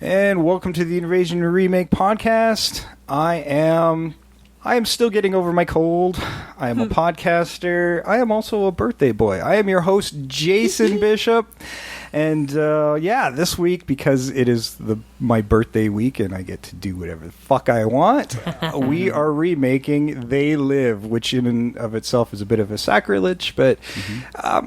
And welcome to the Invasion Remake podcast. I am still getting over my cold. I am a podcaster. I am also a birthday boy. I am your host, Jason Bishop. And this week, because it is my birthday week and I get to do whatever the fuck I want, we are remaking They Live, which in and of itself is a bit of a sacrilege, but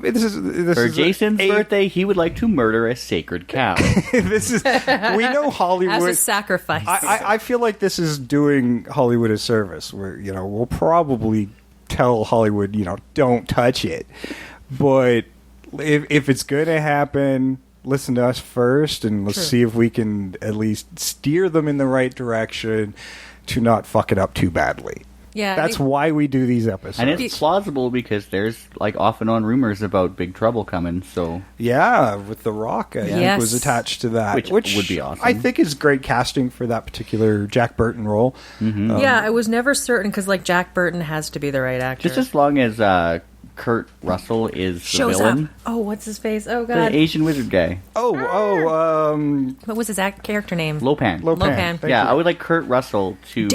this is Jason's birthday, he would like to murder a sacred cow. We know Hollywood... As a sacrifice. I feel like this is doing Hollywood a service, where, we'll probably tell Hollywood, don't touch it. But... If it's going to happen, listen to us first, and let's see if we can at least steer them in the right direction to not fuck it up too badly. Yeah, that's why we do these episodes. And it's plausible because there's off and on rumors about Big Trouble coming. So yeah, with The Rock, I think was attached to that, which would be awesome. I think is great casting for that particular Jack Burton role. Mm-hmm. I was never certain because Jack Burton has to be the right actor. Just as long as Kurt Russell is the villain. Up. Oh, what's his face? Oh, God. The Asian wizard guy. What was his character name? Lopan. Yeah, I would like Kurt Russell to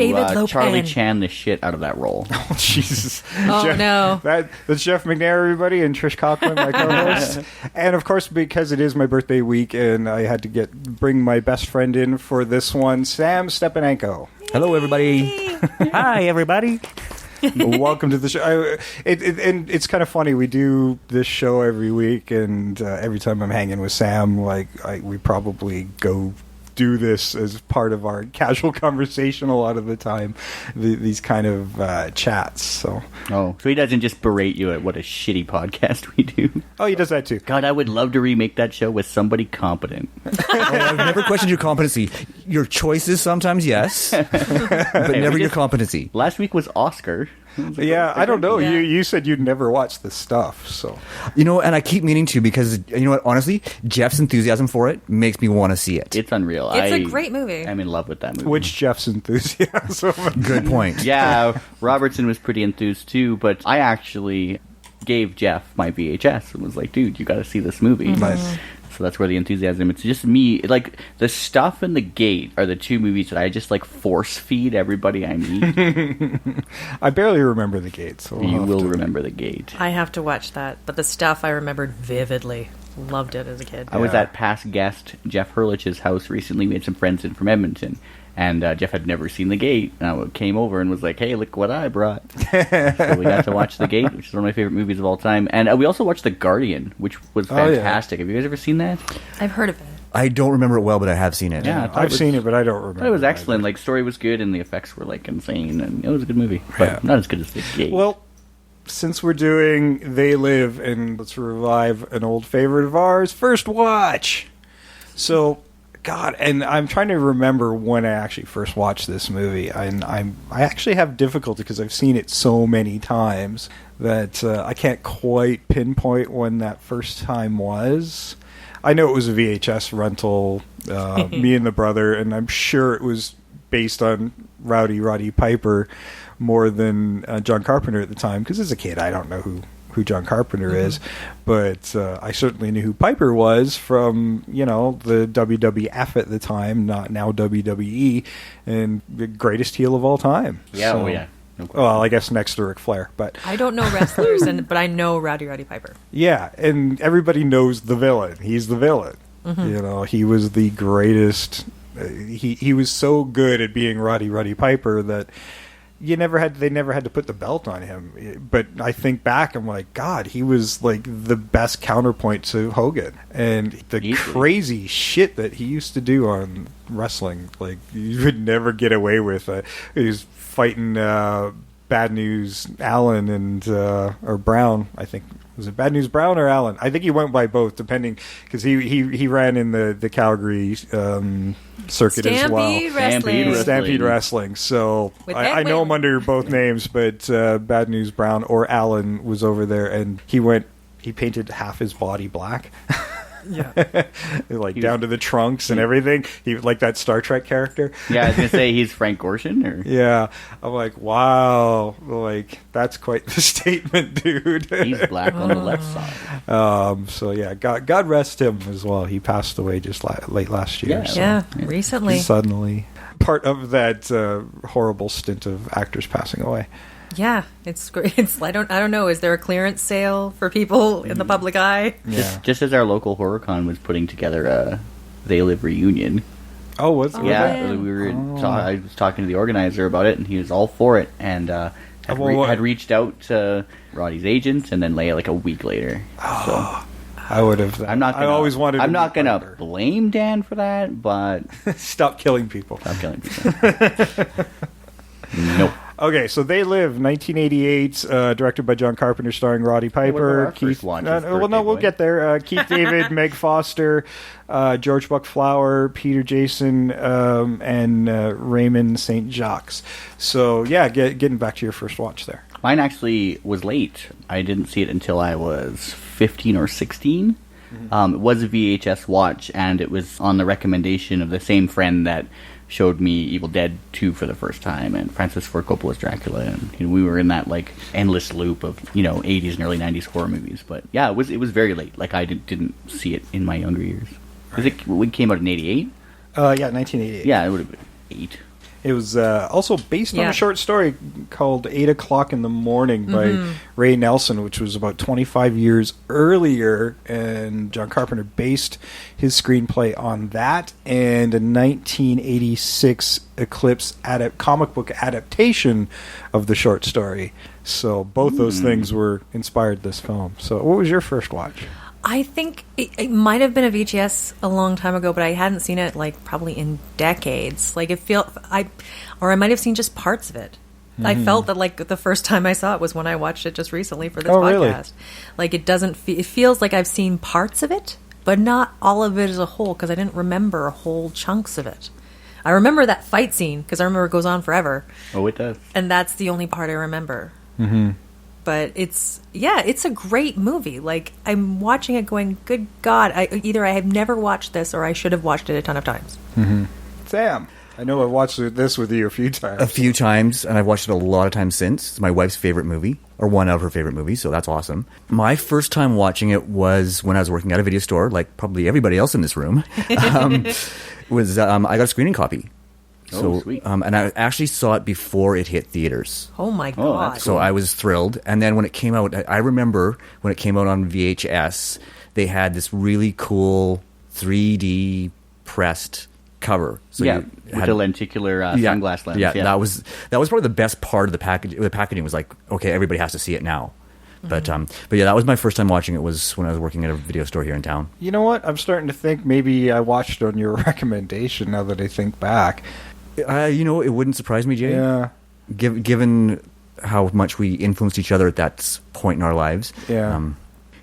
Charlie Chan the shit out of that role. Oh, Jesus. No. That's Jeff McNair, everybody, and Trish Coughlin, my co-host. And, of course, because it is my birthday week, and I had to bring my best friend in for this one, Sam Stepanenko. Hello, everybody. Hi, everybody. Welcome to the show. And it's kind of funny. We do this show every week, and every time I'm hanging with Sam, we probably go do this as part of our casual conversation a lot of the time. These kind of chats. So he doesn't just berate you at what a shitty podcast we do. Oh, he does that too. God, I would love to remake that show with somebody competent. I've never questioned your competency. Your choices sometimes, yes, but never your competency. Last week was Oscar. Yeah, I don't know. Yeah. You said you'd never watched this stuff, so and I keep meaning to because what? Honestly, Jeff's enthusiasm for it makes me want to see it. It's unreal. It's a great movie. I'm in love with that movie. Which Jeff's enthusiasm? Good point. Yeah, Robertson was pretty enthused too, but I actually gave Jeff my VHS and was like, "Dude, you got to see this movie." Mm-hmm. Nice. So that's where the enthusiasm. It's just me. The Stuff and The Gate are the two movies that I just force feed everybody I meet. I barely remember The Gate, so you will remember The Gate. I have to watch that, but The Stuff I remembered vividly. Loved it as a kid. I was at past guest Jeff Hurlich's house recently. We had some friends in from Edmonton. And Jeff had never seen The Gate. And I came over and was like, hey, look what I brought. So we got to watch The Gate, which is one of my favorite movies of all time. And we also watched The Guardian, which was fantastic. Have you guys ever seen that? I've heard of it. I don't remember it well, but I have seen it. Yeah, I've seen it, but I don't remember. It was excellent. Story was good, and the effects were insane. And it was a good movie. But not as good as The Gate. Well, since we're doing They Live, and let's revive an old favorite of ours, First Watch. So... God, and I'm trying to remember when I actually first watched this movie. I actually have difficulty because I've seen it so many times that I can't quite pinpoint when that first time was. I know it was a VHS rental, me and the brother, and I'm sure it was based on Roddy Piper more than John Carpenter at the time, because as a kid I don't know who John Carpenter is, but I certainly knew who Piper was from, the WWF at the time, not now WWE, and the greatest heel of all time. Yeah, so, No well, I guess next to Ric Flair, but... I don't know wrestlers, but I know Roddy Piper. Yeah, and everybody knows the villain. He's the villain. Mm-hmm. He was the greatest... He was so good at being Roddy Piper that... They never had to put the belt on him. But I think back, I'm like, God, he was the best counterpoint to Hogan. And the crazy shit that he used to do on wrestling, you would never get away with. He was fighting Bad News Allen and or Brown, I think. Was it Bad News Brown or Allen? I think he went by both, depending, because he ran in the Calgary circuit as well. Stampede Wrestling. So I know him under both names, but Bad News Brown or Allen was over there, and he painted half his body black. Yeah. Like down to the trunks and everything. He like that Star Trek character. Yeah, I was gonna say he's Frank Gorshin. Or Yeah, I'm like, wow, like that's quite the statement, dude. he's black on the left side. So yeah, God rest him as well. He passed away just late last year. Yeah. So Yeah, recently. suddenly, part of that horrible stint of actors passing away. Yeah, it's great. I don't know. Is there a clearance sale for people in the public eye? Yeah. Just as our local HorrorCon was putting together a They Live reunion. Oh, was it? Yeah, man. we were. I was talking to the organizer about it, and he was all for it, and had reached out to Roddy's agent, and then Leia like a week later. So I would have. I'm not. Gonna, I always wanted. I'm to not be gonna Carter. blame Dan for that, but Stop killing people. I'm killing people. Nope. Okay, so They Live, 1988, directed by John Carpenter, starring Roddy what about Piper, our Keith. first watch No, as well, no, birthday we'll boy? get there. Keith David, Meg Foster, George Buckflower, Peter Jason, and Raymond St. Jacques. So yeah, getting back to your first watch there. Mine actually was late. I didn't see it until I was 15 or 16. It was a VHS watch, and it was on the recommendation of the same friend that showed me Evil Dead 2 for the first time, and Francis Ford Coppola's Dracula, and we were in that like endless loop of 80s and early 90s horror movies. But yeah, it was very late. Like I didn't see it in my younger years. It came out in 88. Yeah, 1988. Yeah, it would have been 8. It was also based on Yeah. a short story called 8 O'Clock in the Morning by Ray Nelson, which was about 25 years earlier, and John Carpenter based his screenplay on that and a 1986 Eclipse comic book adaptation of the short story. So both those things were inspired this film. So what was your first watch? I think it might have been a VHS a long time ago, but I hadn't seen it like probably in decades. Like I might have seen just parts of it. I felt that like the first time I saw it was when I watched it just recently for this Oh, podcast. really? Like it feels like I've seen parts of it, but not all of it as a whole because I didn't remember whole chunks of it. I remember that fight scene because I remember it goes on forever, Oh, it does. and that's the only part I remember. Mm-hmm. But it's a great movie. Like I'm watching it, going, "Good God!" Either I have never watched this, or I should have watched it a ton of times. Sam, I know I've watched this with you a few times. A few times, and I've watched it a lot of times since. It's my wife's favorite movie, or one of her favorite movies, so that's awesome. My first time watching it was when I was working at a video store, like probably everybody else in this room. I got a screening copy. Oh, sweet. And I actually saw it before it hit theaters. Oh my Oh, God! that's So I was thrilled. And then when it came out, I remember when it came out on VHS, they had this really cool 3D pressed cover. So yeah, you with had- the lenticular sunglass lens. Yeah, that was probably the best part of the package. The packaging was like, okay, everybody has to see it now. But yeah, that was my first time watching it. Was when I was working at a video store here in town. You know what? I'm starting to think maybe I watched it on your recommendation now that I think back. It wouldn't surprise me, Jay. Yeah. Given how much we influenced each other at that point in our lives. Yeah.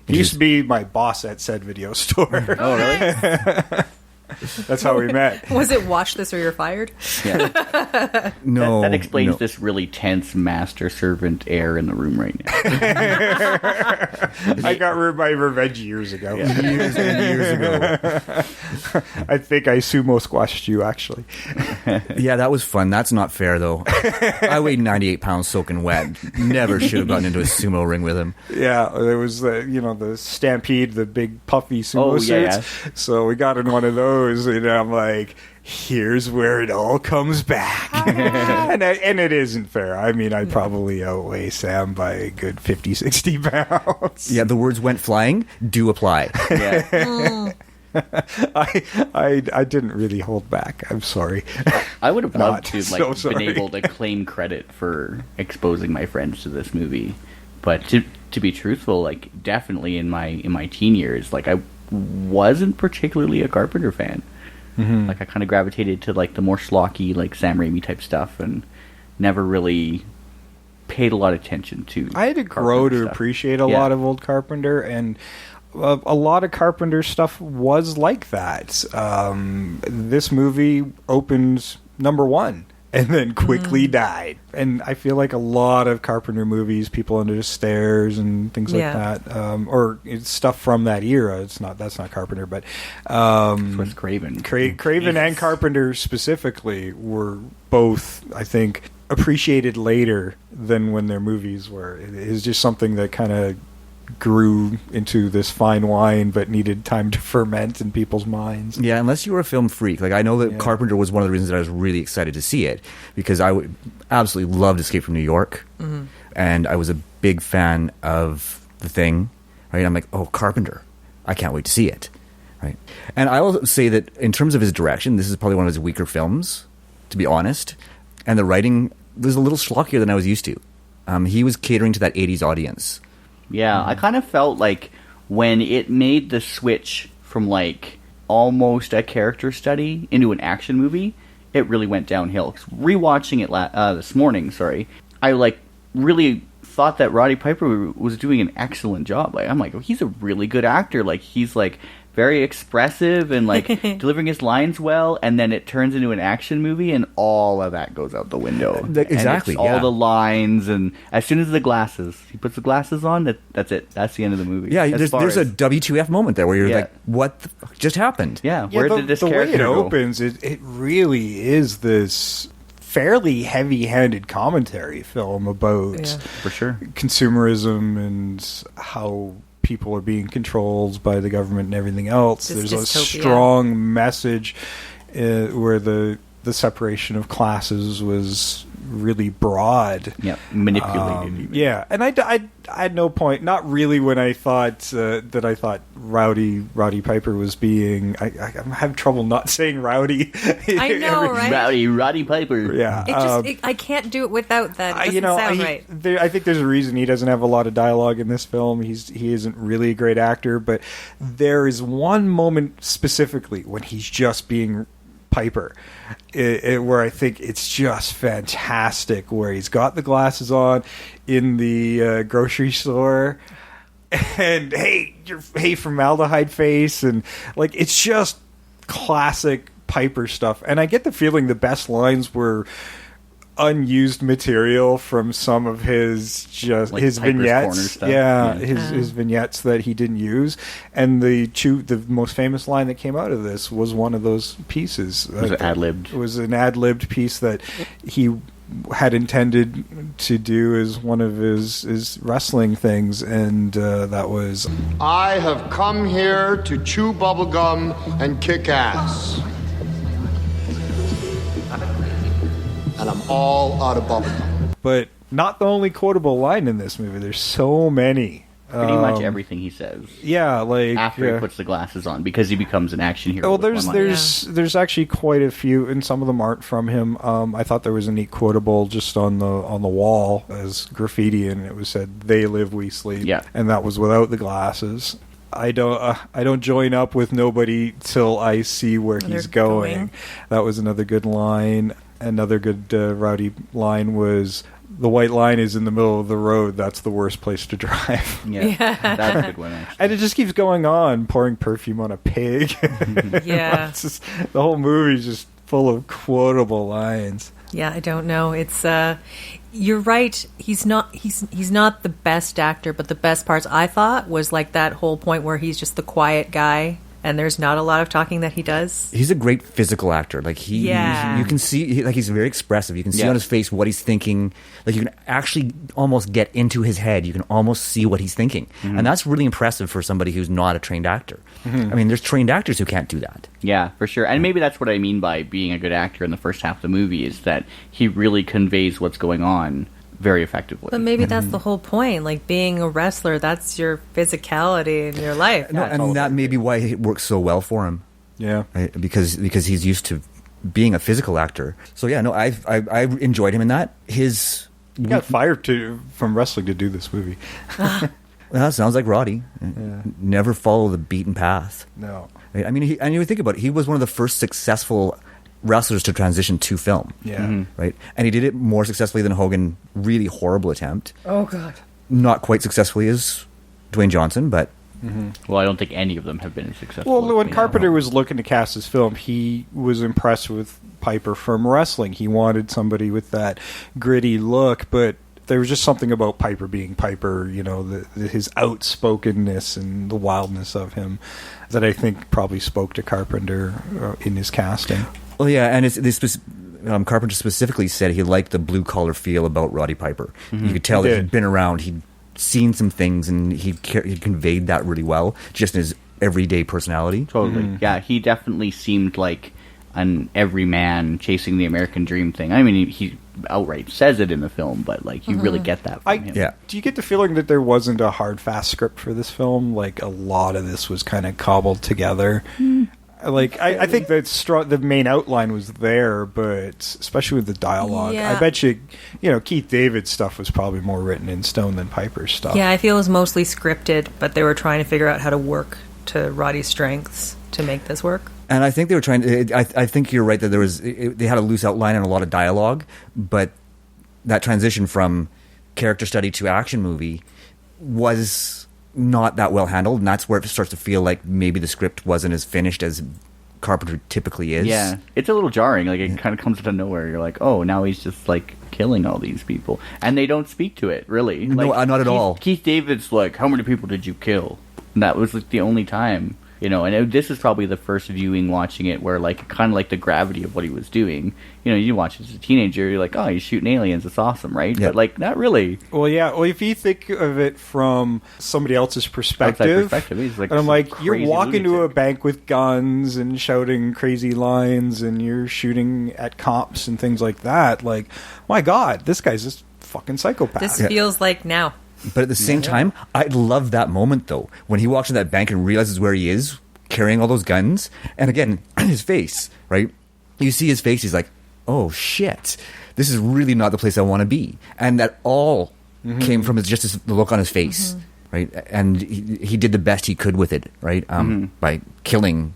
He used to be my boss at said video store. Oh, really? That's how we met. Was it "Watch This or You're Fired"? Yeah. No, That explains no. this really tense master-servant air in the room right now. I got my revenge years ago. Years and years ago. I think I sumo squashed you, actually. Yeah, that was fun. That's not fair, though. I weighed 98 pounds soaking wet. Never should have gotten into a sumo ring with him. Yeah, there was the Stampede, the big puffy sumo Oh, yeah, suits. So we got in one of those, and I'm like, here's where it all comes back. and it isn't fair. I mean, I probably outweigh Sam by a good 50, 60 pounds. Yeah, the words went flying. Do apply. Yeah. I didn't really hold back. I'm sorry. I would have loved Not. to So been sorry. able to claim credit for exposing my friends to this movie, but to be truthful, like definitely in my teen years, like I wasn't particularly a Carpenter fan. Like I kind of gravitated to like the more schlocky, like Sam Raimi type stuff, and never really paid a lot of attention to. I had to grow Carpenter to stuff. appreciate a Yeah. lot of old Carpenter, and a lot of Carpenter stuff was like that. This movie opens number one and then quickly died. And I feel like a lot of Carpenter movies, People Under the Stairs and things like that, or it's stuff from that era. That's not Carpenter, but Wes Craven. Craven and Carpenter specifically were both, I think, appreciated later than when their movies were. It is just something that kind of grew into this fine wine but needed time to ferment in people's minds. Yeah, unless you were a film freak. Like, I know that Carpenter was one of the reasons that I was really excited to see it, because I absolutely loved Escape from New York, and I was a big fan of The Thing, right? I'm like, oh, Carpenter, I can't wait to see it, right? And I will say that in terms of his direction, this is probably one of his weaker films, to be honest, and the writing was a little schlockier than I was used to. He was catering to that 80s audience. Yeah, I kind of felt like when it made the switch from like almost a character study into an action movie, it really went downhill. 'Cause rewatching it this morning, I like really thought that Roddy Piper was doing an excellent job. Like, I'm like, oh, he's a really good actor. Like, he's like very expressive and like delivering his lines well, and then it turns into an action movie and all of that goes out the window. Exactly. And it's all the lines, and as soon as he puts the glasses on, that's it. That's the end of the movie. Yeah, there's a WTF moment there where you're like, what the fuck just happened? Yeah, where did this character go? The way it go? opens, it really is this fairly heavy-handed commentary film about for sure consumerism and how people are being controlled by the government and everything else. There's a strong message where the separation of classes was really broad. Yeah, manipulated. And I had no point, not really, when I thought I thought Roddy Piper was being. I'm having trouble not saying rowdy. I know, right? Roddy Piper. Yeah, I can't do it without that. It doesn't sound right. I think there's a reason he doesn't have a lot of dialogue in this film. He isn't really a great actor, but there is one moment specifically when he's just being Piper, where I think it's just fantastic, where he's got the glasses on in the grocery store, and hey formaldehyde face, and like, it's just classic Piper stuff. And I get the feeling the best lines were unused material from some of his like his Piper's vignettes. Corner stuff. His vignettes that he didn't use. And the most famous line that came out of this was one of those pieces. Was it ad-libbed? It was an ad-libbed piece that he had intended to do as one of his wrestling things, and that was, I have come here to chew bubblegum and kick ass. And I'm all out of bubblegum. But not the only quotable line in this movie. There's so many. Pretty much everything he says. Yeah, like after he puts the glasses on, because he becomes an action hero. Well, there's actually quite a few, and some of them aren't from him. I thought there was a neat quotable just on the wall as graffiti, and it was said, "They live, we sleep." Yeah, and that was without the glasses. I don't join up with nobody till I see where he's going. That was another good line. Another good rowdy line was, "The white line is in the middle of the road. That's the worst place to drive." Yeah. That's a good one, actually. And it just keeps going on, pouring perfume on a pig. Yeah. It's the whole movie is just full of quotable lines. Yeah, I don't know. It's you're right. He's not the best actor, but the best parts, I thought, was like that whole point where he's just the quiet guy. And there's not a lot of talking that he does. He's a great physical actor. Like, you can see, like, he's very expressive. You can see on his face what he's thinking. Like, you can actually almost get into his head. You can almost see what he's thinking. Mm-hmm. And that's really impressive for somebody who's not a trained actor. Mm-hmm. I mean, there's trained actors who can't do that. Yeah, for sure. And maybe that's what I mean by being a good actor in the first half of the movie, is that he really conveys what's going on very effectively. But maybe that's the whole point. Like, being a wrestler, that's your physicality in your life. No, and that may be why it works so well for him. Yeah, right? Because he's used to being a physical actor. So yeah, no, I enjoyed him in that. He got fired from wrestling to do this movie. Well, that sounds like Roddy. Yeah. Never follow the beaten path. No, right? I mean, and you think about it, he was one of the first successful wrestlers to transition to film. Yeah. Right? And he did it more successfully than Hogan. Really horrible attempt. Oh, God. Not quite successfully as Dwayne Johnson, but Well, I don't think any of them have been as successful. Well, as when they Carpenter are. was looking to cast his film, he was impressed with Piper from wrestling. He wanted somebody with that gritty look, but there was just something about Piper being Piper, his outspokenness and the wildness of him that I think probably spoke to Carpenter in his casting. Well, yeah, and Carpenter specifically said he liked the blue-collar feel about Roddy Piper. You could tell He that did. he'd been around, he'd seen some things, and he conveyed that really well, just in his everyday personality. Totally. Yeah, he definitely seemed like an everyman chasing the American dream thing. I mean, he outright says it in the film, but like you really get that from him. Yeah. Do you get the feeling that there wasn't a hard, fast script for this film? Like, a lot of this was kind of cobbled together. Like, I think that the main outline was there, but especially with the dialogue, Yeah. I bet you, Keith David's stuff was probably more written in stone than Piper's stuff. Yeah, I feel it was mostly scripted, but they were trying to figure out how to work to Roddy's strengths to make this work. And I think they were trying to. I think you're right that they had a loose outline and a lot of dialogue, but that transition from character study to action movie was not that well handled, and that's where it starts to feel like maybe the script wasn't as finished as Carpenter typically is. Yeah, it's a little jarring. Like, it kind of comes out of nowhere. You're like, oh, now he's just, like, killing all these people. And they don't speak to it, really. No, Like, not at all. Keith David's like, how many people did you kill? And that was, like, the only time. And this is probably the first viewing watching it where, like, kind of like the gravity of what he was doing. You watch it as a teenager, you're like, oh, he's shooting aliens, it's awesome, right? Yeah. But, like, not really. Well, yeah. Well, if you think of it from somebody else's perspective, Outside perspective, he's like and I'm some like, you're crazy walking to a lunatic. bank with guns and shouting crazy lines, and you're shooting at cops and things like that. Like, my God, this guy's just fucking psychopath. This feels like now. But at the same time, I love that moment, though, when he walks in that bank and realizes where he is, carrying all those guns. And again, his face, right? You see his face, he's like, oh, shit. This is really not the place I want to be. And that all came from the look on his face, right? And he did the best he could with it, right? By killing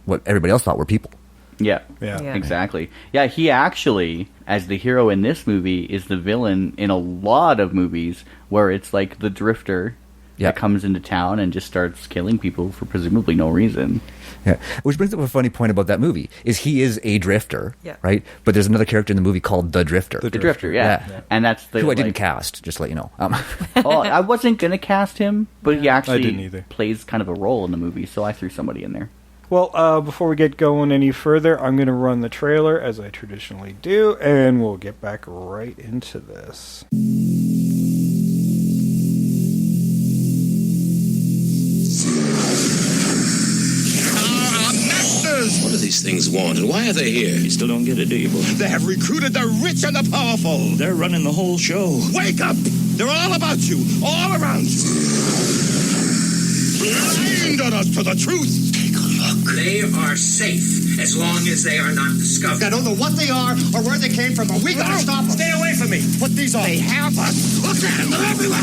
what everybody else thought were people. Yeah, Yeah. exactly. Yeah, he actually, as the hero in this movie, is the villain in a lot of movies where it's like the drifter that comes into town and just starts killing people for presumably no reason. Yeah. Which brings up a funny point about that movie, is he is a drifter, right? But there's another character in the movie called the Drifter. The Drifter, yeah. And that's the Who I didn't cast, just to let you know. Oh, I wasn't going to cast him, but he I didn't actually either. plays kind of a role in the movie, so I threw somebody in there. Well, before we get going any further, I'm going to run the trailer, as I traditionally do, and we'll get back right into this. What do these things want, and why are they here? You still don't get it, do you, boy? They have recruited the rich and the powerful. They're running the whole show. Wake up! They're all about you, all around you. Blinded us to the truth. Take a look. They are safe as long as they are not discovered. I don't know what they are or where they came from, but we gotta stop them. Stay away from me. Put these on. They have us. Look at them. They're everywhere.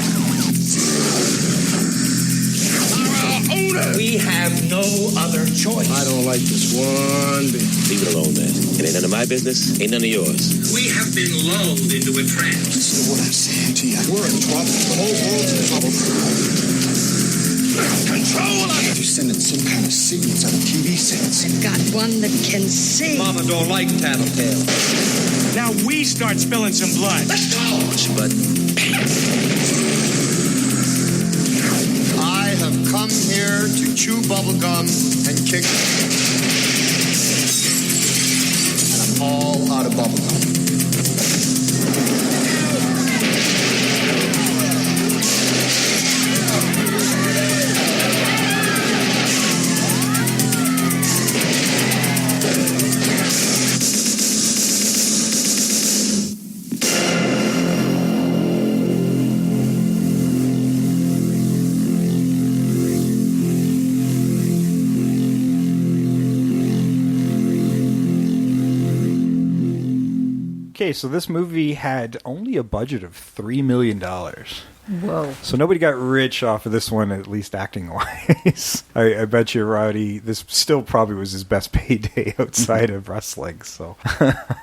Our owners. We have no other choice. I don't like this one bit. Leave it alone, man. It ain't none of my business. Ain't none of yours. We have been lulled into a trance. Listen to what I'm saying to you. We're in trouble. The whole world's in trouble. Control us. You're sending some kind of signals out of TV sets. I've got one that can sing. Mama don't like tattletale. Now we start spilling some blood. Let's go. But I have come here to chew bubblegum and kick. And I'm all out of bubblegum. Okay, so this movie had only a budget of $3 million. Whoa. So nobody got rich off of this one, at least acting-wise. I bet you, Roddy, this still probably was his best payday outside of wrestling. So,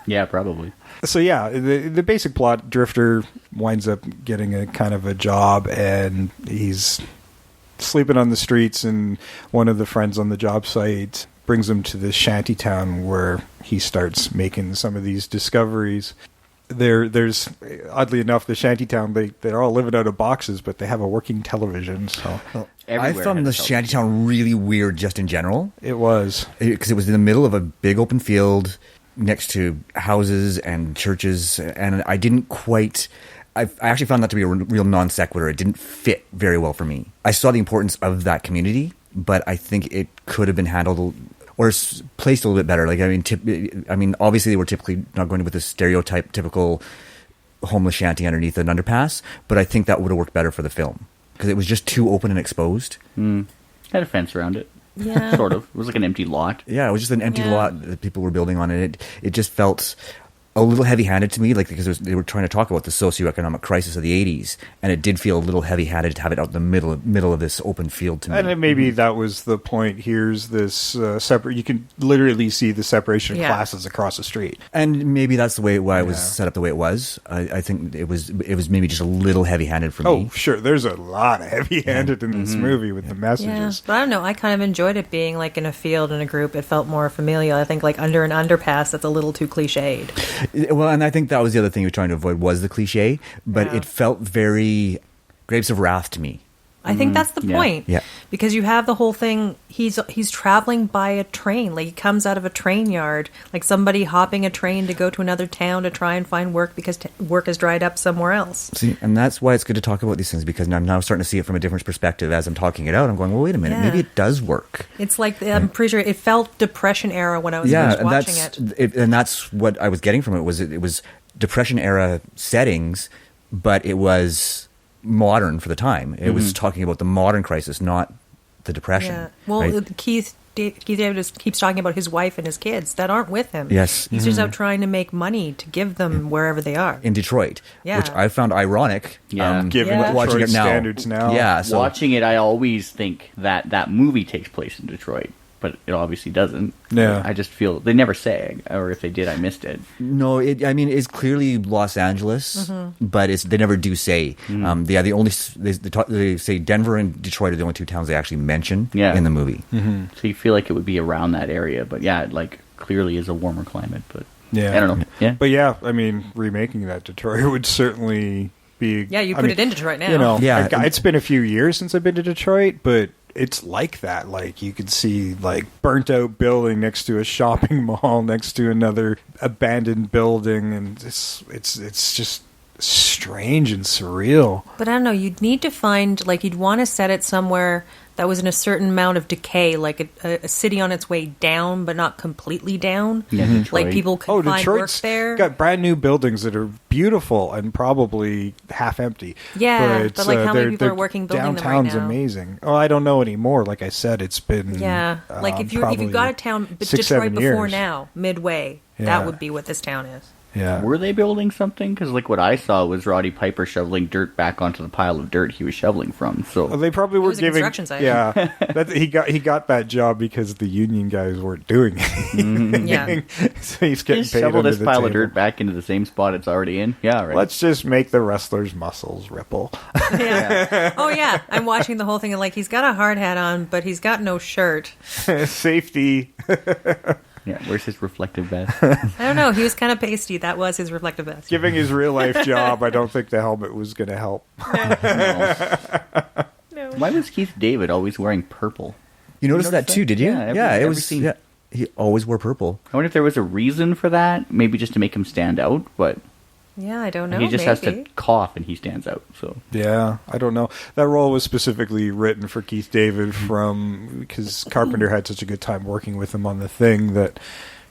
Yeah, probably. so yeah, the basic plot: Drifter winds up getting a kind of a job, and he's sleeping on the streets, and one of the friends on the job site brings him to this shanty town where he starts making some of these discoveries. There's oddly enough, the shanty town, they're all living out of boxes, but they have a working television. So I found the shantytown really weird just in general. It was. Because it was in the middle of a big open field next to houses and churches, and I didn't quite... I actually found that to be a real non sequitur. It didn't fit very well for me. I saw the importance of that community, but I think it could have been handled or placed a little bit better. Like, I mean, obviously they were typically not going with the typical homeless shanty underneath an underpass, but I think that would have worked better for the film because it was just too open and exposed. Had a fence around it. Yeah. Sort of. It was like an empty lot. Yeah, it was just an empty lot that people were building on, and it just felt a little heavy-handed to me, like because they were trying to talk about the socioeconomic crisis of the 80s, and it did feel a little heavy-handed to have it out in the middle of this open field to me. And maybe that was the point. Here's this separate... You can literally see the separation of classes across the street. And maybe that's the way why it was set up the way it was. I think it was maybe just a little heavy-handed for me. Oh, sure. There's a lot of heavy-handed in this movie with the messages. Yeah. But I don't know. I kind of enjoyed it being like in a field in a group. It felt more familial. I think like under an underpass, that's a little too cliched. Well, and I think that was the other thing he was trying to avoid was the cliche, but it felt very Grapes of Wrath to me. I think that's the point. Yeah. Because you have the whole thing, he's traveling by a train. Like, he comes out of a train yard, like somebody hopping a train to go to another town to try and find work because work has dried up somewhere else. See, and that's why it's good to talk about these things, because I'm now starting to see it from a different perspective as I'm talking it out. I'm going, well, wait a minute, maybe it does work. It's like, I'm pretty sure it felt Depression era when I was first watching it. And that's what I was getting from it was Depression era settings, but it was modern for the time. It was talking about the modern crisis, not the Depression. Yeah. Well, right? Keith David just keeps talking about his wife and his kids that aren't with him. Yes. He's just out trying to make money to give them wherever they are. In Detroit, which I found ironic. Given watching Detroit it now. standards now. Yeah, so watching it, I always think that movie takes place in Detroit, but it obviously doesn't. Yeah. I just feel they never say, or if they did, I missed it. No, it's clearly Los Angeles, but they never do say. They say Denver and Detroit are the only two towns they actually mention in the movie. So you feel like it would be around that area, but it like clearly is a warmer climate. But yeah, I don't know. Yeah, but I mean, remaking that Detroit would certainly be. Yeah, you put it in Detroit now. You know, it's been a few years since I've been to Detroit, but it's like that. Like, you could see like burnt out building next to a shopping mall next to another abandoned building, and it's just strange and surreal. But I don't know, you'd need to find, like, you'd want to set it somewhere that was in a certain amount of decay, like a city on its way down, but not completely down. Yeah, Detroit. Like, people could find Detroit's work there. Got brand new buildings that are beautiful and probably half empty. Yeah, but like, how many people are working building them right downtown's now? amazing. Oh, I don't know anymore. Like I said, it's been like if you've got a town, but Detroit before now, Midway, that would be what this town is. Yeah. Were they building something? Because like what I saw was Roddy Piper shoveling dirt back onto the pile of dirt he was shoveling from. So they probably were giving. Construction site. Yeah, he got that job because the union guys weren't doing it. Yeah, so he's getting just paid. Shovel this pile table. of dirt back into the same spot it's already in. Yeah, right. Let's just make the wrestlers' muscles ripple. Yeah. Oh yeah, I'm watching the whole thing and like he's got a hard hat on, but he's got no shirt. Safety. Yeah, where's his reflective vest? I don't know. He was kind of pasty. That was his reflective vest. Giving his real life job, I don't think the helmet was going to help. No. Why was Keith David always wearing purple? You noticed that too, did you? Yeah, it was. Yeah, he always wore purple. I wonder if there was a reason for that. Maybe just to make him stand out, but Yeah, I don't know. he just has to cough and he stands out. So yeah, I don't know. That role was specifically written for Keith David because Carpenter had such a good time working with him on The Thing that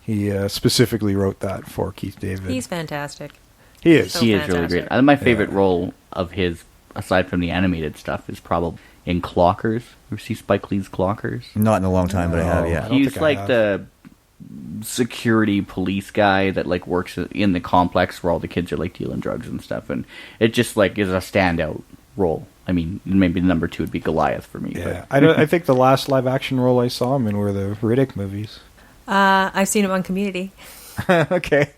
he specifically wrote that for Keith David. He's fantastic. He is. He is really great. My favorite role of his, aside from the animated stuff, is probably in Clockers. You see Spike Lee's Clockers? Not in a long time, but I have. Yeah, he's like the security police guy that like works in the complex where all the kids are like dealing drugs and stuff, and it just like is a standout role. I mean, maybe number 2 would be Goliath for me. Yeah, I think the last live action role I saw him in were the Riddick movies. I've seen him on Community. Okay.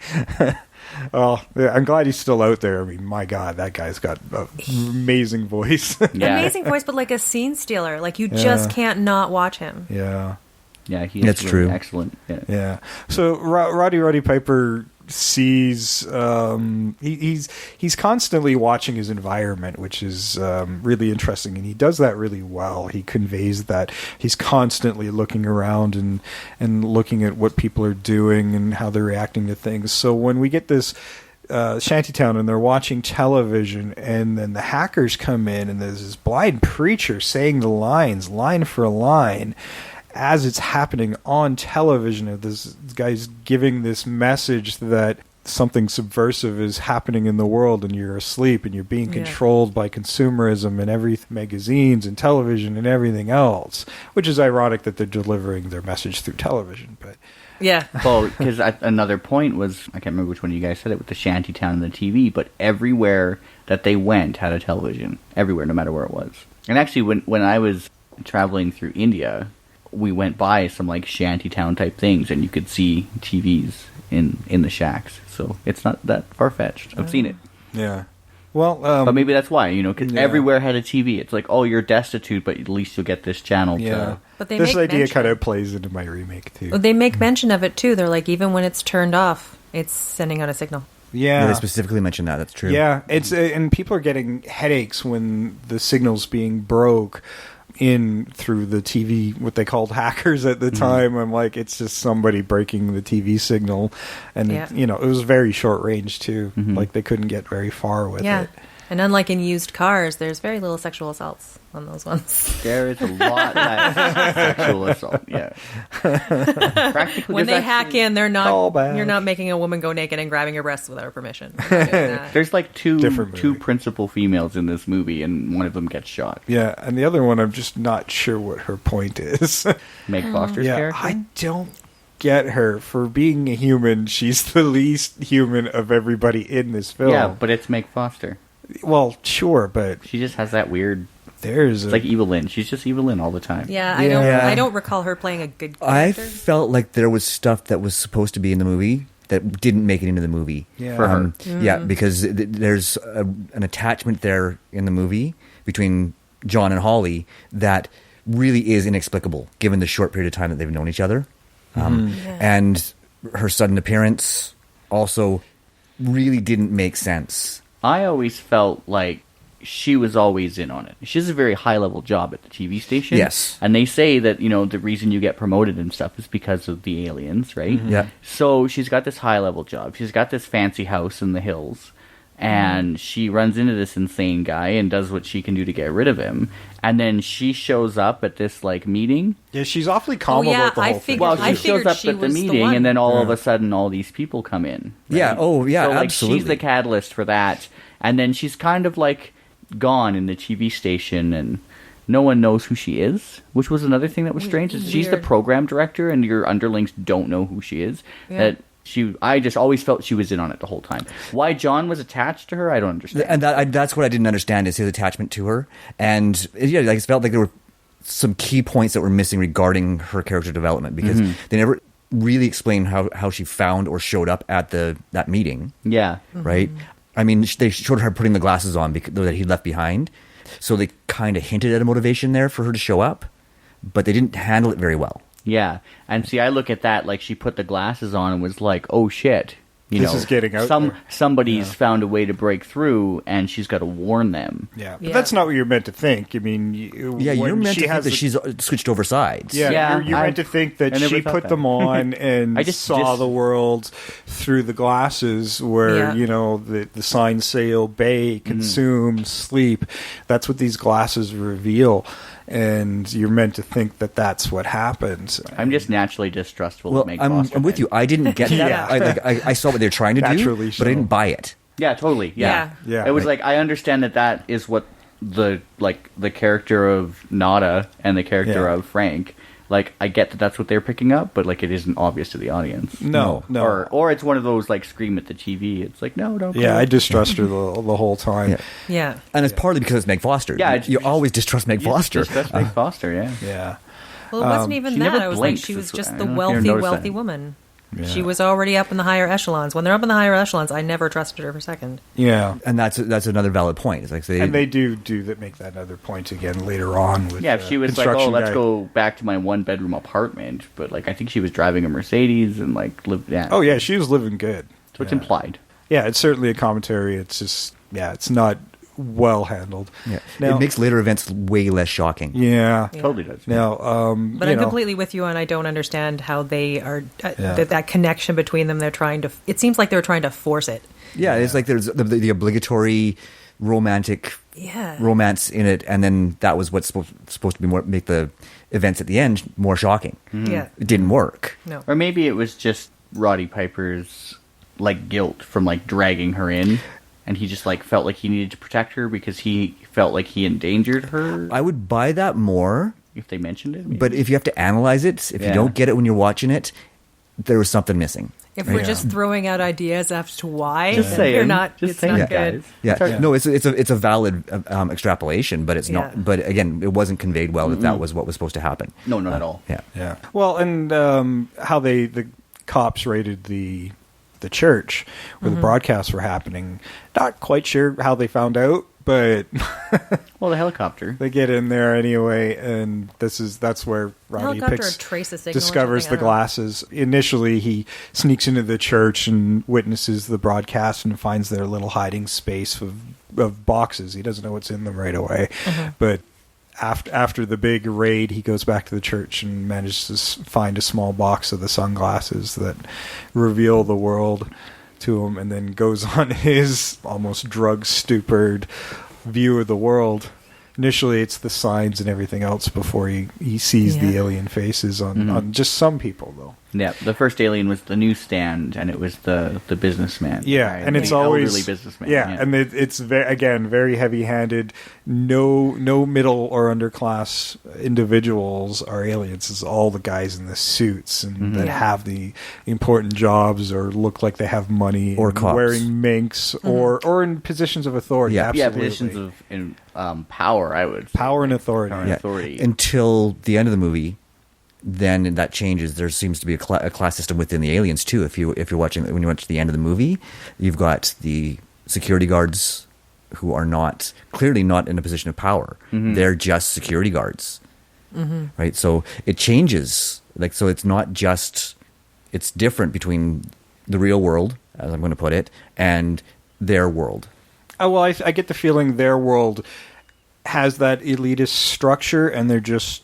Oh, yeah, I'm glad he's still out there. I mean, my God, that guy's got an amazing voice. Yeah. Amazing voice, but like a scene stealer. Like you just can't not watch him. Yeah. Yeah, he's That's really true. excellent. Yeah. Yeah. So Roddy Piper sees he's constantly watching his environment, which is really interesting, and he does that really well. He conveys that he's constantly looking around and looking at what people are doing and how they're reacting to things. So when we get this shantytown and they're watching television, and then the hackers come in, and there's this blind preacher saying the lines line for line as it's happening on television. This guy's giving this message that something subversive is happening in the world and you're asleep and you're being controlled by consumerism and magazines and television and everything else, which is ironic that they're delivering their message through television. But Yeah. Well, because another point was, I can't remember which one of you guys said it, with the shantytown and the TV, but everywhere that they went had a television. Everywhere, no matter where it was. And actually, when I was traveling through India, we went by some like shantytown type things, and you could see TVs in the shacks. So it's not that far-fetched. I've seen it. yeah. Well, But maybe that's why, because everywhere had a TV. It's like, oh, you're destitute, but at least you'll get this channel. yeah. But they This make idea mention- kind of plays into my remake too. Well, they make mention of it too. They're like, even when it's turned off, it's sending out a signal. Yeah, Yeah. they specifically mentioned that. That's true. Yeah, it's and people are getting headaches when the signal's being broke in through the TV, what they called hackers at the time. I'm like, it's just somebody breaking the TV signal, and Yeah. it was very short range too. Like they couldn't get very far with Yeah. it. And unlike in used cars, there's very little sexual assaults on those ones. There is a lot less sexual assault. Yeah. Practically, When they there's hack actually- in, they're not. Callback. You're not making a woman go naked and grabbing your breasts without her permission. They're not doing that. There's like two Different movie. principal females in this movie, and one of them gets shot. Yeah, and the other one, I'm just not sure what her point is. Meg Foster's yeah, character. I don't get her. For being a human, she's the least human of everybody in this film. Yeah, but it's Meg Foster. Well, sure, but She just has that weird. there's It's like Evil Lynn. She's just Evil Lynn all the time. Yeah, Yeah. I don't recall her playing a good I character. felt like there was stuff that was supposed to be in the movie that didn't make it into the movie. Yeah. For her. Yeah, because there's an attachment there in the movie between John and Holly that really is inexplicable given the short period of time that they've known each other. And her sudden appearance also really didn't make sense. I always felt like she was always in on it. She has a very high-level job at the TV station. Yes. And they say that, the reason you get promoted and stuff is because of the aliens, right? Yeah. So she's got this high-level job. She's got this fancy house in the hills. And she runs into this insane guy and does what she can do to get rid of him. And then she shows up at this, meeting. yeah, she's awfully calm yeah, about the I whole thing. figured- Well, I she shows figured up she at the was the meeting, one. and then all of a sudden, all these people come in. Right? Yeah, oh, yeah, so, absolutely. She's the catalyst for that, and then she's kind of gone in the TV station, and no one knows who she is, which was another thing that was strange. Is she's the Weird. program director, and your underlings don't know who she is. Yeah. I just always felt she was in on it the whole time. Why John was attached to her, I don't understand. And that's what I didn't understand is his attachment to her. And yeah, it felt like there were some key points that were missing regarding her character development because they never really explained how she found or showed up at that meeting. Yeah. Right? I mean, they showed her putting the glasses on that he left behind. So they kind of hinted at a motivation there for her to show up, but they didn't handle it very well. Yeah, and see, I look at that like she put the glasses on and was like, "Oh shit, This is getting out there." Somebody's found a way to break through, and she's got to warn them." Yeah, but Yeah. that's not what you're meant to think. I mean, Yeah, you're when meant she to think has that the- she's switched over sides. Yeah, Yeah, you're meant to think that I never she thought put that. them on and I just- saw the world through the glasses where, Yeah. the signs say obey, consume, sleep. That's what these glasses reveal. And you're meant to think that that's what happens. I'm just naturally distrustful Well, of Meg I'm Foster. with you. I didn't get that. Yeah. I saw what they're trying to do, Naturally but I didn't so. buy it. Yeah, totally. Yeah. Yeah. It was like I understand that is what the character of Nada and the character Yeah. of Frank. I get that that's what they're picking up, but it isn't obvious to the audience. No. Or it's one of those scream at the TV. It's like no, don't. Yeah, go. I distrust her the whole time. Yeah. Yeah. And it's partly because it's Meg Foster. Yeah, you always distrust Meg Foster. Just that's Meg Foster. Yeah. Yeah. Well, it wasn't even she that. never I was like, blinks. she was That's just what- the I don't know if you ever noticed wealthy that. woman. Yeah. She was already up in the higher echelons. When they're up in the higher echelons, I never trusted her for a second. Yeah. And that's another valid point. It's like they do that, make that other point again later on. With, if she was like, "Oh, let's go back to my 1-bedroom apartment," but like I think she was driving a Mercedes and like lived. Yeah. Oh yeah, she was living good. So it's implied. Yeah, it's certainly a commentary. It's just it's not well handled. Yeah, now, it makes later events way less shocking. Yeah, totally does. Now, but I'm completely with you, and I don't understand how they are that connection between them. They're trying to. It seems like they're trying to force it. Yeah, it's like there's the obligatory romantic romance in it, and then that was what's supposed to be make the events at the end more shocking. Mm-hmm. Yeah, it didn't work. No, or maybe it was just Roddy Piper's like guilt from like dragging her in. And he just like felt like he needed to protect her because he felt like he endangered her. I would buy that more if they mentioned it. Maybe. But if you have to analyze it, if you don't get it when you're watching it, there was something missing. If we're just throwing out ideas as to why, just saying, you're not. Just it's saying, not good. Yeah. No, it's a valid extrapolation, but it's not. But again, it wasn't conveyed well that was what was supposed to happen. No, not at all. Yeah. Well, and how the cops raided the church where the broadcasts were happening. Not quite sure how they found out, but well, the helicopter. They get in there anyway, and that's where Roddy discovers the glasses. Initially, he sneaks into the church and witnesses the broadcast and finds their little hiding space of boxes. He doesn't know what's in them right away, but after the big raid, he goes back to the church and manages to find a small box of the sunglasses that reveal the world to him, and then goes on his almost drug-stupered view of the world. Initially, it's the signs and everything else before he sees the alien faces on just some people, though. Yeah, the first alien was the newsstand, and it was the businessman. Yeah, right? and it's always elderly businessman. Yeah, and it's very heavy-handed. No middle or underclass individuals are aliens. It's all the guys in the suits and that have the important jobs or look like they have money, or cops. Wearing minks, or in positions of authority. Yeah, absolutely. Positions of power. I would say. Power and authority. Power and authority. Until the end of the movie. Then that changes. There seems to be a class system within the aliens too. If you're watching, when you watch the end of the movie, you've got the security guards who are clearly not in a position of power. They're just security guards, right? So it changes. So it's not just. It's different between the real world, as I'm going to put it, and their world. Oh well, I get the feeling their world has that elitist structure, and they're just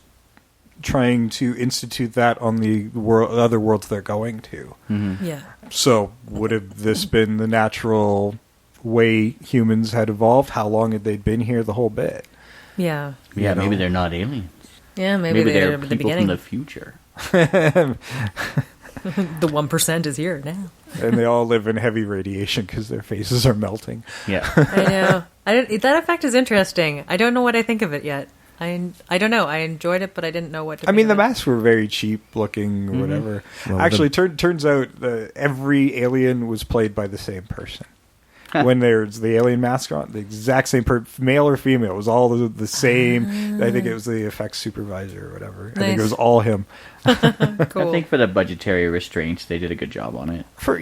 trying to institute that on the other worlds they're going to. Yeah. So would have this been the natural way humans had evolved? How long had they been here? The whole bit. Yeah. Yeah, maybe they're not aliens. Yeah, maybe they're at the people beginning. from the future. The 1% is here now. And they all live in heavy radiation because their faces are melting. Yeah. I know. That effect is interesting. I don't know what I think of it yet. I don't know. I enjoyed it, but I didn't know what to think. I mean, the masks were very cheap looking or whatever. Well, actually, turns out every alien was played by the same person. When there's the alien mask on, the exact same male or female, it was all the same. I think it was the effects supervisor or whatever. Nice. I think it was all him. Cool. I think for the budgetary restraints, they did a good job on it. Like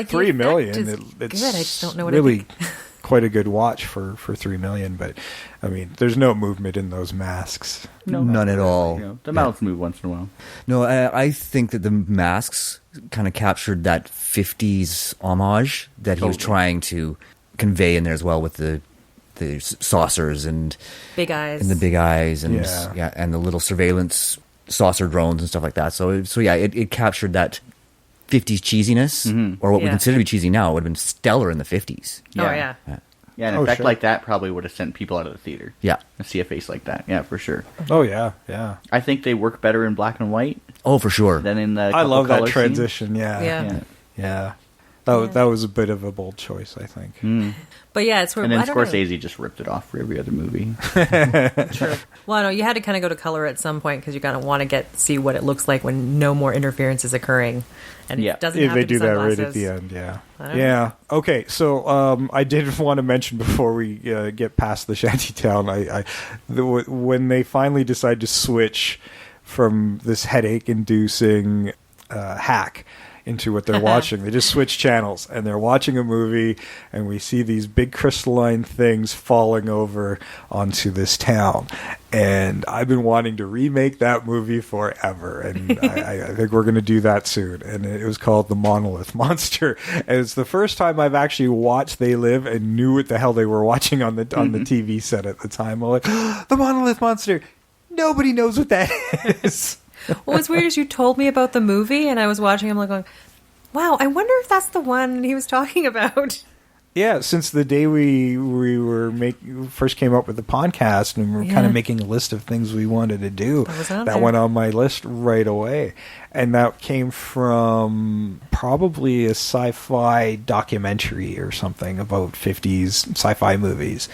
$3 million. It's It's good. I just don't know what really I think. quite a good watch for $3 million. But I mean, there's no movement in those masks. No, none at all. You know, the mouths move once in a while. No, I think that the masks kind of captured that 50s homage that he was trying to convey in there as well, with the saucers and big eyes and the big eyes and and the little surveillance saucer drones and stuff like that. So it captured that 50s cheesiness, or what we consider to be cheesy now would have been stellar in the 50s. Yeah, an effect like that probably would have sent people out of the theater. Yeah. To see a face like that. Yeah, for sure. Oh, yeah, yeah. I think they work better in black and white. Oh, for sure. Than in the I love that color transition, scenes. Yeah. That was a bit of a bold choice, I think. But yeah, it's where, and then I don't know. Scorsese just ripped it off for every other movie. True. Well, I know you had to kind of go to color at some point because you kind of want to see what it looks like when no more interference is occurring, and it doesn't have they to be do that sunglasses. right at the end. Yeah. Okay, so I did want to mention before we get past the shantytown, when they finally decide to switch from this headache-inducing hack into what they're watching. They just switch channels, and they're watching a movie, and we see these big crystalline things falling over onto this town. And I've been wanting to remake that movie forever, and I think we're going to do that soon. And it was called The Monolith Monster. And it's the first time I've actually watched They Live and knew what the hell they were watching on the TV set at the time. I'm like, The Monolith Monster! Nobody knows what that is. Well, what's weird is you told me about the movie, and I was watching. I'm like, going, wow, I wonder if that's the one he was talking about. Yeah, since the day we first came up with the podcast, and we were kind of making a list of things we wanted to do, that went on my list right away. And that came from probably a sci-fi documentary or something about 50s sci-fi movies.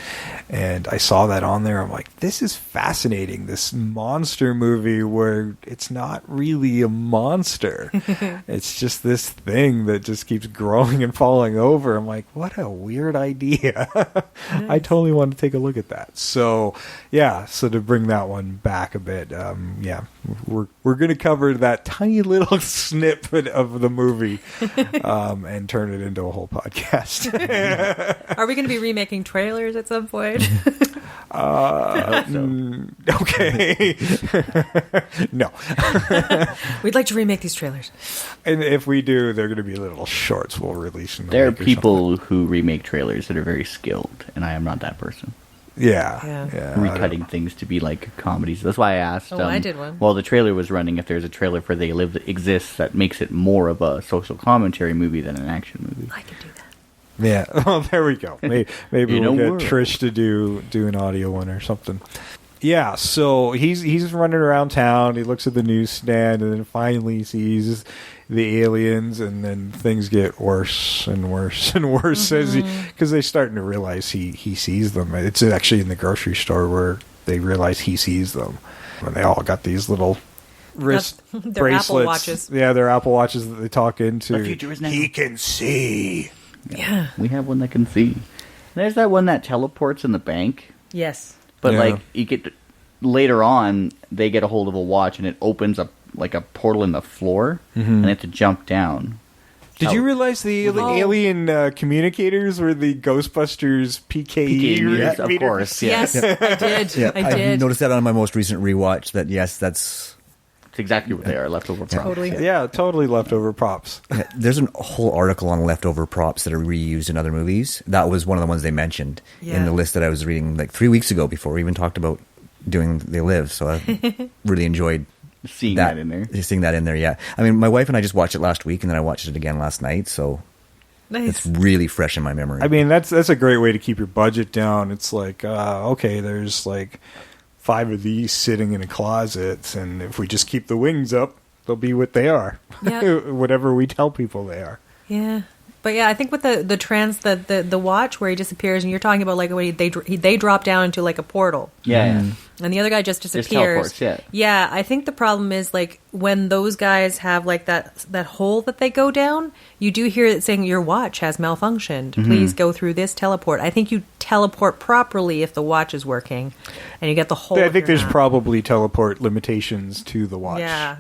And I saw that on there. I'm like, this is fascinating. This monster movie where it's not really a monster. It's just this thing that just keeps growing and falling over. I'm like, what a weird idea. I totally want to take a look at that. So, yeah, so to bring that one back a bit, we're going to cover that tiny little snippet of the movie and turn it into a whole podcast. Are we going to be remaking trailers at some point? Okay. No. We'd like to remake these trailers. And if we do, they're going to be little shorts we'll release. There are people who remake trailers that are very skilled, and I am not that person. Yeah. Recutting things to be like comedies. That's why I asked. I did one. While the trailer was running, if there's a trailer for They Live that exists that makes it more of a social commentary movie than an action movie. I could do that. Yeah. Well, there we go. Maybe we'll get world. Trish to do an audio one or something. Yeah. So he's running around town. He looks at the newsstand, and then finally sees the aliens, and then things get worse and worse and worse because they're starting to realize he sees them. It's actually in the grocery store where they realize he sees them, and they all got these little wrist their bracelets. Apple Watches. Yeah, they're Apple Watches that they talk into. The future is now. He can see. Yeah. We have one that can see. There's that one that teleports in the bank. Yes. But like you get later on, they get a hold of a watch and it opens up like a portal in the floor, and they have to jump down. Did you realize the alien communicators were the Ghostbusters PKE meters? Of course, yes, I did. Yeah, I did. I noticed that on my most recent rewatch. That that's exactly what they are, leftover props. Totally. Yeah, totally leftover props. There's a whole article on leftover props that are reused in other movies. That was one of the ones they mentioned in the list that I was reading like 3 weeks ago before we even talked about doing They Live. So I really enjoyed seeing that in there. Seeing that in there, yeah. I mean, my wife and I just watched it last week, and then I watched it again last night, so it's really fresh in my memory. I mean, that's a great way to keep your budget down. It's like, okay, there's like 5 of these sitting in a closet, and if we just keep the wings up, they'll be what they are. Yeah. Whatever we tell people they are. Yeah. But yeah, I think with the watch where he disappears, and you're talking about like when they drop down into like a portal. Yeah. And the other guy just disappears. Just teleports, yeah, I think the problem is like when those guys have like that hole that they go down, you do hear it saying your watch has malfunctioned. Please go through this teleport. I think you teleport properly if the watch is working, and you get the whole. I think there's probably teleport limitations to the watch. Yeah.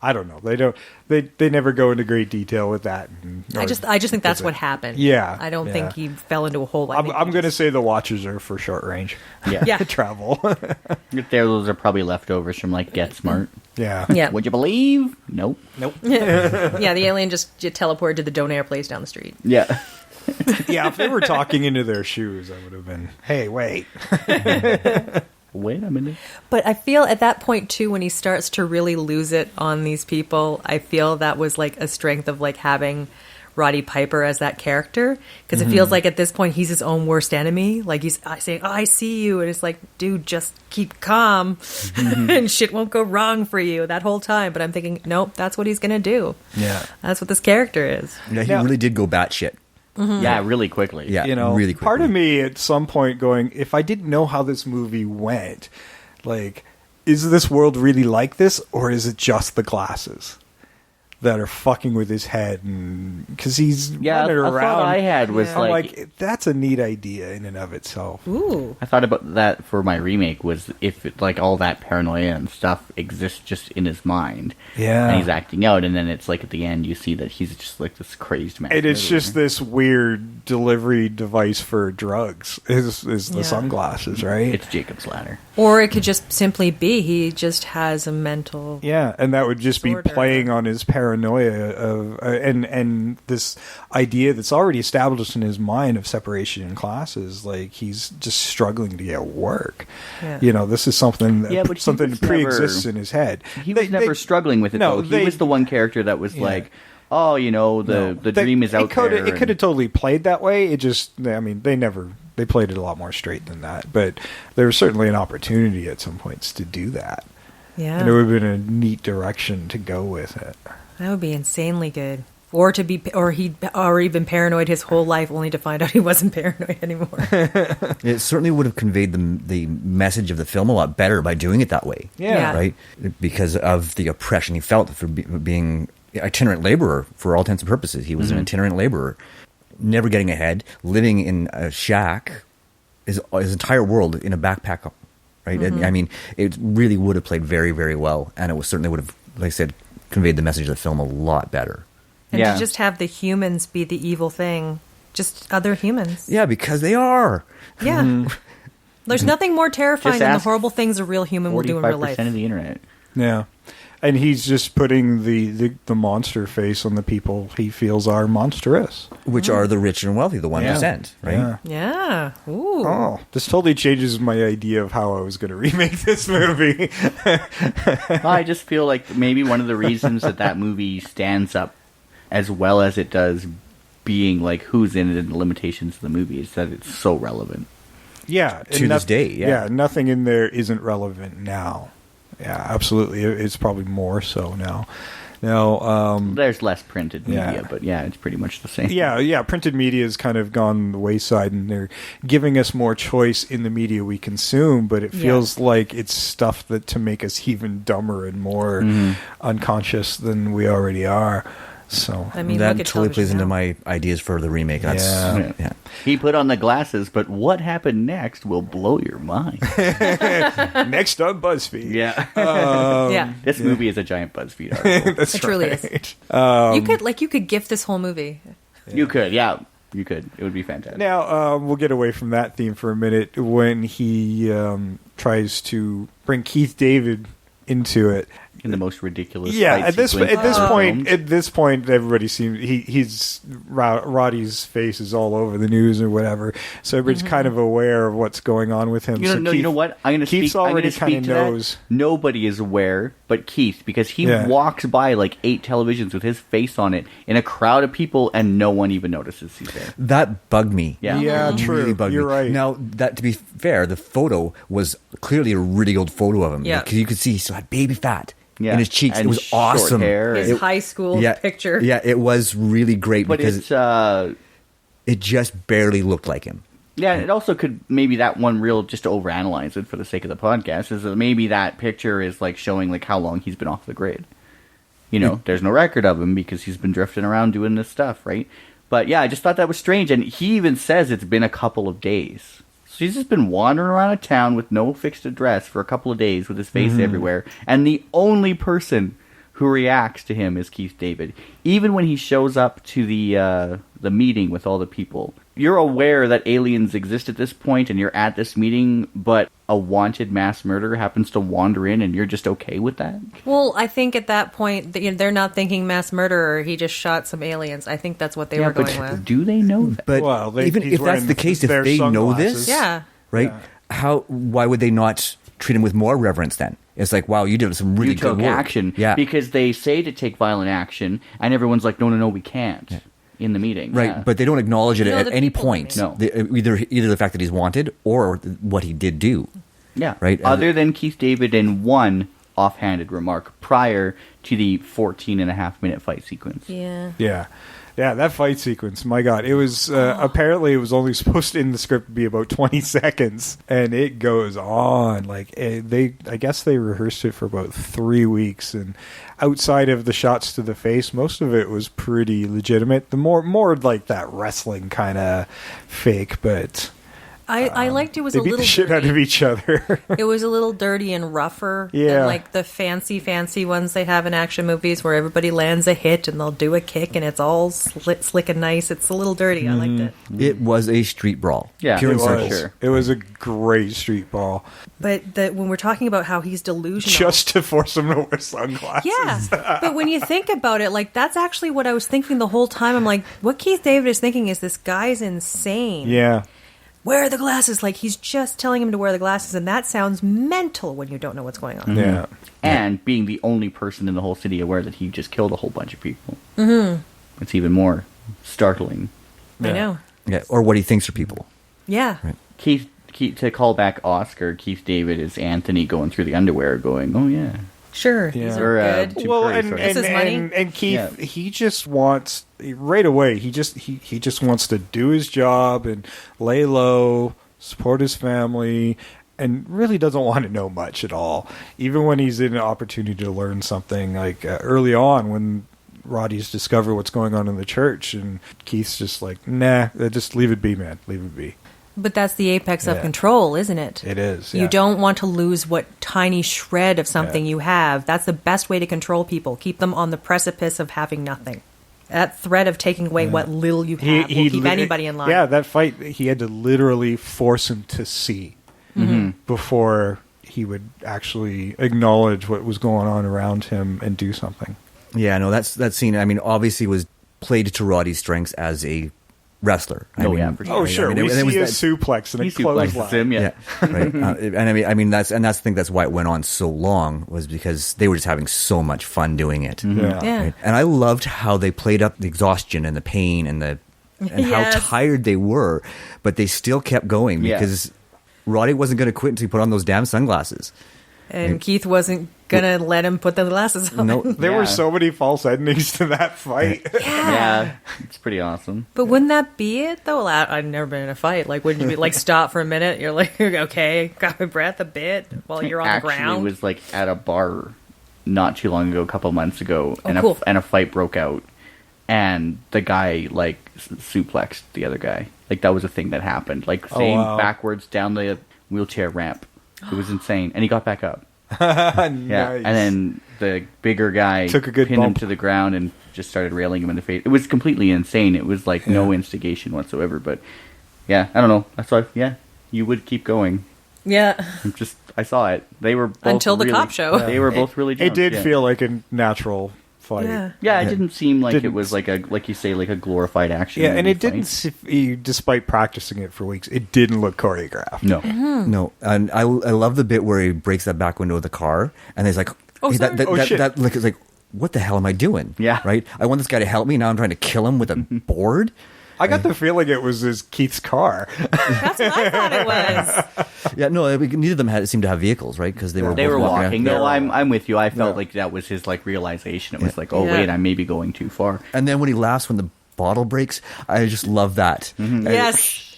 I don't know. They don't. They never go into great detail with that. I just think that's what happened. Yeah. I don't think he fell into a hole. I'm going to say the watches are for short range. Yeah. Travel. Those are probably leftovers from like Get Smart. Yeah. Yeah. Would you believe? Nope. Yeah, the alien just teleported to the Donair place down the street. Yeah. Yeah, if they were talking into their shoes, I would have been, hey, wait. Wait a minute. But I feel at that point, too, when he starts to really lose it on these people, I feel that was like a strength of like having Roddy Piper as that character. Because it feels like at this point, he's his own worst enemy. Like he's saying, I see you. And it's like, dude, just keep calm. And shit won't go wrong for you that whole time. But I'm thinking, nope, that's what he's going to do. Yeah. That's what this character is. Yeah, he really did go batshit. Yeah, really quickly. Yeah, really quickly. Part of me at some point going, if I didn't know how this movie went, like, is this world really like this, or is it just the glasses? that are fucking with his head, and because he's running a around. thought I had was I'm like, that's a neat idea in and of itself. Ooh. I thought about that for my remake, was if it, like all that paranoia and stuff exists just in his mind, and he's acting out, and then it's like at the end you see that he's just like this crazed man. And it's just this weird delivery device for drugs. Is the sunglasses, right? It's Jacob's Ladder. Or it could just simply be he just has a mental... Yeah, and that would just disorder. be playing on his paranoia of and this idea that's already established in his mind of separation in classes. Like, he's just struggling to get work. Yeah. You know, this is something that but something was pre-exists never- in his head. He was never struggling with it, though. He was the one character that was like, oh, you know, the dream is out there. It could have totally played that way. It just, I mean, they played it a lot more straight than that. But there was certainly an opportunity at some points to do that. Yeah. And it would have been a neat direction to go with it. That would be insanely good. Or he'd already been paranoid his whole life, only to find out he wasn't paranoid anymore. It certainly would have conveyed the message of the film a lot better by doing it that way. Yeah. Right? Because of the oppression he felt for being itinerant laborer for all intents and purposes. He was an itinerant laborer, never getting ahead, living in a shack, his entire world in a backpack, right? And, I mean, it really would have played very, very well, and it certainly would have, like I said, conveyed the message of the film a lot better. And to just have the humans be the evil thing, just other humans. Yeah, because they are. Yeah. There's nothing more terrifying Just than the ask horrible things a real human will do in real life. 45% of the internet. Yeah. And he's just putting the monster face on the people he feels are monstrous. Which are the rich and wealthy, the 1%, right? Yeah. Yeah. Ooh. Oh, this totally changes my idea of how I was going to remake this movie. I just feel like maybe one of the reasons that movie stands up as well as it does, being like who's in it and the limitations of the movie, is that it's so relevant. Yeah. To this day, yeah. Nothing in there isn't relevant now. Yeah, absolutely. It's probably more so now. Now, there's less printed media, but it's pretty much the same. Yeah. Printed media has kind of gone the wayside, and they're giving us more choice in the media we consume. But it feels like it's stuff that to make us even dumber and more unconscious than we already are. So I mean, that look at totally plays into now. my ideas for the remake. That's, yeah. He put on the glasses, but what happened next will blow your mind. Next on BuzzFeed. Yeah. This movie is a giant BuzzFeed article. That's It truly right. is. You could gift this whole movie. You could, you could. It would be fantastic. Now, we'll get away from that theme for a minute. When he tries to bring Keith David into it, In the most ridiculous. yeah. fight At sequence this point, everybody seems he's Roddy's face is all over the news or whatever, so everybody's kind of aware of what's going on with him. You know what? I'm going to speak. Keith's I'm already going to speak kind to of knows. that. Nobody is aware but Keith, because he walks by like 8 televisions with his face on it in a crowd of people, and no one even notices he's there. That bugged me. Yeah, true. Really bugged You're me. right. Now, that to be fair, the photo was clearly a really old photo of him. Yeah. Because you could see he still had baby fat Yeah. in his cheeks. And it was short awesome. hair. His high school picture. Yeah, it was really great But because it's it just barely looked like him. yeah, and it also could maybe that one reel, just to overanalyze it for the sake of the podcast, is that maybe that picture is like showing like how long he's been off the grid. You know, there's no record of him because he's been drifting around doing this stuff, right? But yeah, I just thought that was strange, and he even says it's been a couple of days. So he's just been wandering around a town with no fixed address for a couple of days with his face everywhere, and the only person who reacts to him is Keith David. Even when he shows up to the meeting with all the people, you're aware that aliens exist at this point, and you're at this meeting, but a wanted mass murderer happens to wander in, and you're just okay with that? Well, I think at that point, they're not thinking mass murderer. He just shot some aliens. I think that's what they were going with. Do they know that? But Well, even he's if that's wearing the case, if their they know sunglasses. this, Yeah. right? Why would they not treat him with more reverence then? It's like, wow, you did some really You good took work. action. Yeah. Because they say to take violent action, and everyone's like, no, we can't. In the meeting. Right, Yeah. but they don't acknowledge it No, at the any people point. don't No. Either the fact that he's wanted or what he did do. Yeah. Right. Other than Keith David in one offhanded remark prior to the 14.5-minute fight sequence. Yeah. Yeah. Yeah, that fight sequence, my God. It was, apparently it was only supposed to, in the script, be about 20 seconds. And it goes on. Like, I guess they rehearsed it for about 3 weeks. And outside of the shots to the face, most of it was pretty legitimate. The more like that wrestling kind of fake, but... I liked it was they a beat little the shit out of each other. It was a little dirty and rougher Yeah. than like the fancy ones they have in action movies where everybody lands a hit and they'll do a kick and it's all slick and nice. It's a little dirty. I liked it. It was a street brawl. Yeah, pure it and was. simple. Sure. It was a great street ball. But when we're talking about how he's delusional, Just to force him to wear sunglasses. yeah. But when you think about it, like that's actually what I was thinking the whole time. I'm like, what Keith David is thinking is this guy's insane. Yeah. Wear the glasses. Like he's just telling him to wear the glasses, and that sounds mental when you don't know what's going on. Yeah. And being the only person in the whole city aware that he just killed a whole bunch of people. Mm-hmm. It's even more startling. I know. Yeah, or what he thinks are people. Yeah. Right. Keith, to call back Oscar, Keith David is Anthony going through the underwear going, oh yeah. Sure. Yeah. These Or, are good. Tim Well, Curry, and, sorry. This is money. and Keith, Yeah. he just wants right away. He just wants to do his job and lay low, support his family, and really doesn't want to know much at all. Even when he's in an opportunity to learn something, like early on when Roddy's discovered what's going on in the church, and Keith's just like, nah, just leave it be, man, leave it be. But that's the apex of Yeah. control, isn't it? It is. You yeah. don't want to lose what tiny shred of something Yeah. you have. That's the best way to control people. Keep them on the precipice of having nothing. That threat of taking away what little you have will keep anybody in line. Yeah, that fight, he had to literally force him to see before he would actually acknowledge what was going on around him and do something. Yeah, no, that scene, I mean, obviously was played to Roddy's strengths as a wrestler. I Oh, mean, yeah, for sure. Oh, sure. I mean, we it was see a that- suplex and He a clothesline. suplexes him, yeah. right. And I mean that's I think that's why it went on so long, was because they were just having so much fun doing it. Yeah. Yeah. Right? And I loved how they played up the exhaustion and the pain and Yes. how tired they were, but they still kept going Yeah. because Roddy wasn't going to quit until he put on those damn sunglasses. And Keith wasn't going to let him put the glasses on. No, There Yeah. were so many false endings to that fight. Yeah, it's pretty awesome. But wouldn't that be it, though? I've never been in a fight. Like, wouldn't you be like, stop for a minute? You're like, okay, got my breath a bit while you're on the Actually ground. was like at a bar not too long ago, a couple months ago, Oh, and cool. and a fight broke out, and the guy like suplexed the other guy. Like that was a thing that happened. Like saying wow. backwards down the wheelchair ramp. It was insane, and he got back up. Nice. Yeah, and then the bigger guy Took a good pinned him bump. to the ground and just started railing him in the face. It was completely insane. It was like no instigation whatsoever. But yeah, I don't know. That's why. Yeah, you would keep going. Yeah. I saw it. They were both Until the really- cop show. They were both really. It Drunk, did yeah. feel like a natural fight. Yeah. Yeah, it didn't seem like it Didn't- was like you say, like a glorified action. Yeah, and movie it didn't, despite practicing it for weeks, it didn't look choreographed. No. no. And I love the bit where he breaks that back window of the car, and he's like, Oh, sorry. shit. that look is like, what the hell am I doing? Yeah. right. I want this guy to help me. Now I'm trying to kill him with a board. I got the feeling it was Keith's car. That's what I thought it was. Yeah, no, neither of them seemed to have vehicles, right? Because they were They both were walking. around. No, I'm with you. I felt Yeah. like that was his like realization. It was like, oh Yeah. wait, I may be going too far. And then when he laughs when the bottle breaks, I just love that. Yes.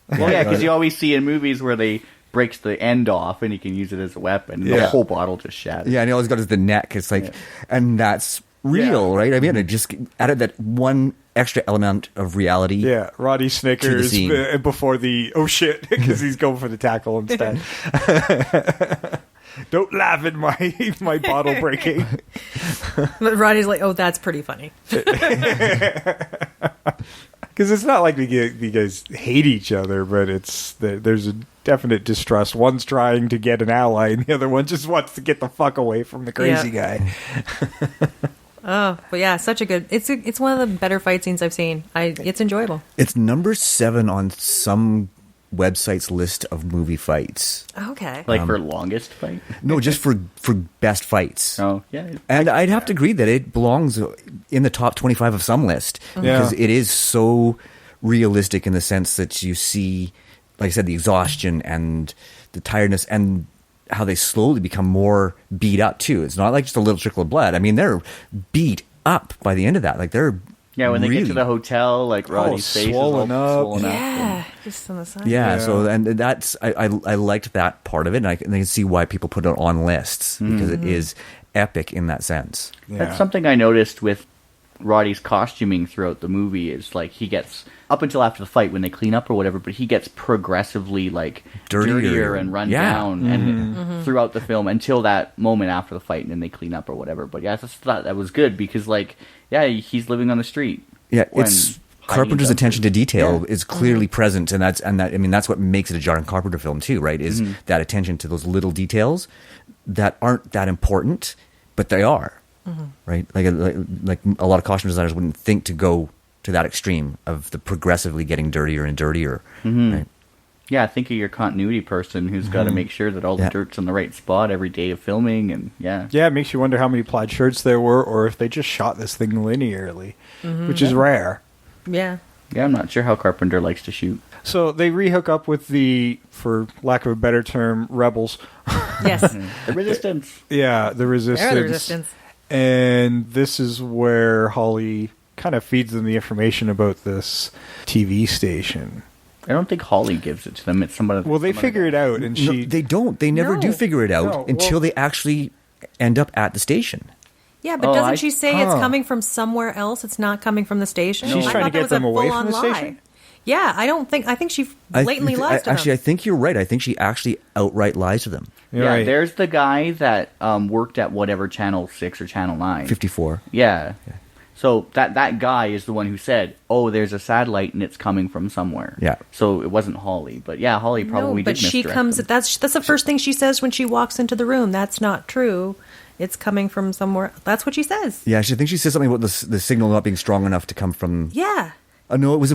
Well, yeah, because you always see in movies where they breaks the end off and he can use it as a weapon. The Yeah. whole bottle just shatters. Yeah, and all he's got is the neck. It's like, and that's real, Yeah. right? I mean, it just added that one extra element of reality. Yeah, Roddy Snickers scene. before the oh shit, because he's going for the tackle instead. Don't laugh at my bottle breaking. But Roddy's like, oh, that's pretty funny. Because it's not like you guys hate each other, but there's a definite distrust. One's trying to get an ally, and the other one just wants to get the fuck away from the crazy guy. Oh, but yeah, such a good. It's one of the better fight scenes I've seen. It's enjoyable. It's number 7 on some website's list of movie fights. Okay. Like for longest fight. No, just for best fights. Oh yeah. And I'd have to agree that it belongs in the top 25 of some list because it is so realistic in the sense that you see, like I said, the exhaustion and the tiredness and how they slowly become more beat up too. It's not like just a little trickle of blood. I mean, they're beat up by the end of that. Like they're Yeah, when they get really. to the hotel, like Roddy's face swollen is all up. swollen up. Yeah, just on the side. Yeah, Yeah. so and that's I liked that part of it, and I can see why people put it on lists because it is epic in that sense. Yeah. That's something I noticed with Roddy's costuming throughout the movie is like he gets up until after the fight when they clean up or whatever, but he gets progressively like dirtier and run down and throughout the film until that moment after the fight and then they clean up or whatever. But yeah, I just thought that was good because like he's living on the street. Yeah, when it's hiding Carpenter's dumpsters. attention to detail is clearly present, and that's what makes it a John Carpenter film too, right? Is that attention to those little details that aren't that important, but they are, right? Like a lot of costume designers wouldn't think to go to that extreme of the progressively getting dirtier and dirtier, right? Yeah, think of your continuity person who's got to make sure that all the dirt's in the right spot every day of filming, and Yeah, it makes you wonder how many plaid shirts there were, or if they just shot this thing linearly, which is rare. Yeah. Yeah, I'm not sure how Carpenter likes to shoot. So they rehook up with the, for lack of a better term, rebels. Yes. The Resistance. Yeah, the resistance. They're the resistance. And this is where Holly kind of feeds them the information about this TV station. I don't think Holly gives it to them. It's somebody. Well, they figure it out, and No, she... they don't. They never do No. figure it out No, until well- they actually end up at the station. Yeah, but Oh, doesn't I- she say it's coming from somewhere else? It's not coming from the station? She's I trying to thought that get was them a away full-on from the lie. station? Yeah, I think she blatantly lies to Actually, I them. think you're right. I think she actually outright lies to them. You're Yeah, right. there's the guy that worked at whatever Channel 6 or Channel 9. 54. Yeah. So that guy is the one who said, "Oh, there's a satellite and it's coming from somewhere." Yeah. So it wasn't Holly, but yeah, Holly probably No, but did she misdirect comes. them. That's the first thing she says when she walks into the room. That's not true. It's coming from somewhere. That's what she says. Yeah, I think she said something about the signal not being strong enough to come from. Yeah. No, it was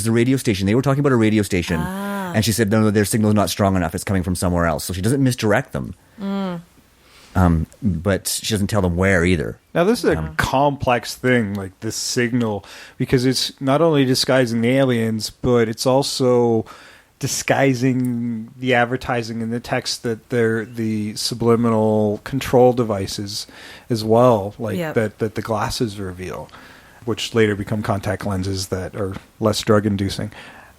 the radio station. They were talking about a radio station, and she said, "No, their signal's not strong enough. It's coming from somewhere else." So she doesn't misdirect them, but she doesn't tell them where either. Now, this is a complex thing, like this signal, because it's not only disguising the aliens, but it's also disguising the advertising and the text that they're the subliminal control devices as well, like that the glasses reveal, which later become contact lenses that are less drug-inducing.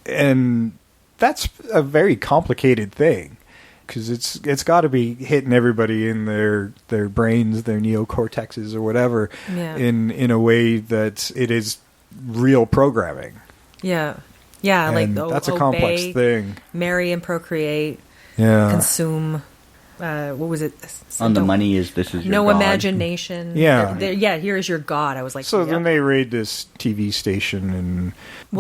And that's a very complicated thing, because it's got to be hitting everybody in their brains, their neocortexes or whatever, in a way that it is real programming. Yeah. Yeah, And like that's a complex obey, thing. marry and procreate, consume. What was it? On the money is this is your no God. imagination. Yeah. Here is your God. I was like, So yeah. then they raid this TV station and...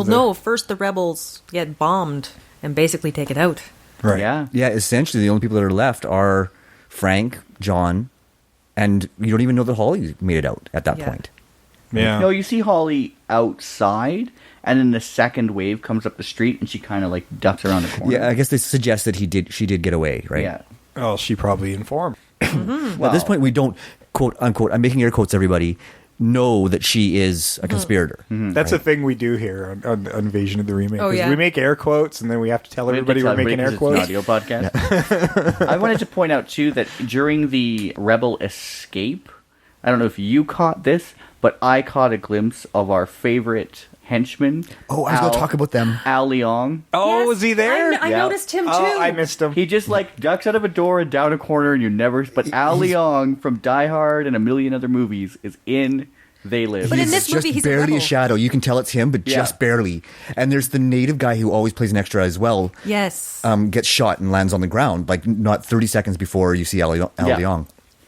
no, first the rebels get bombed and basically take it out. Right. Yeah. Yeah, essentially the only people that are left are Frank, John, and you don't even know that Holly made it out at that point. Yeah. No, you see Holly outside, and then the second wave comes up the street, and she kind of like ducks around the corner. Yeah, I guess they suggest that she did get away, right? Yeah. Oh, she probably informed. At this point, we don't, quote unquote, I'm making air quotes, everybody, know that she is a conspirator. That's a thing we do here on Invasion of the Remake. Oh, 'cause yeah. we make air quotes, and then we have to tell We have to everybody tell we're making air everybody 'cause quotes. it's an audio podcast. I wanted to point out too that during the rebel escape, I don't know if you caught this, but I caught a glimpse of our favorite henchman. Oh, I was going to talk about them. Al Leong. Oh, Yes, was he there? I Yeah. noticed him too. Oh, I missed him. He just like ducks out of a door and down a corner, and you never. But Al Leong from Die Hard and a million other movies is in They Live. But in He's this movie, just he's a barely rebel. a shadow. You can tell it's him, but Yeah. just barely. And there's the native guy who always plays an extra as well. Yes. Gets shot and lands on the ground, like not 30 seconds before you see Al Leong.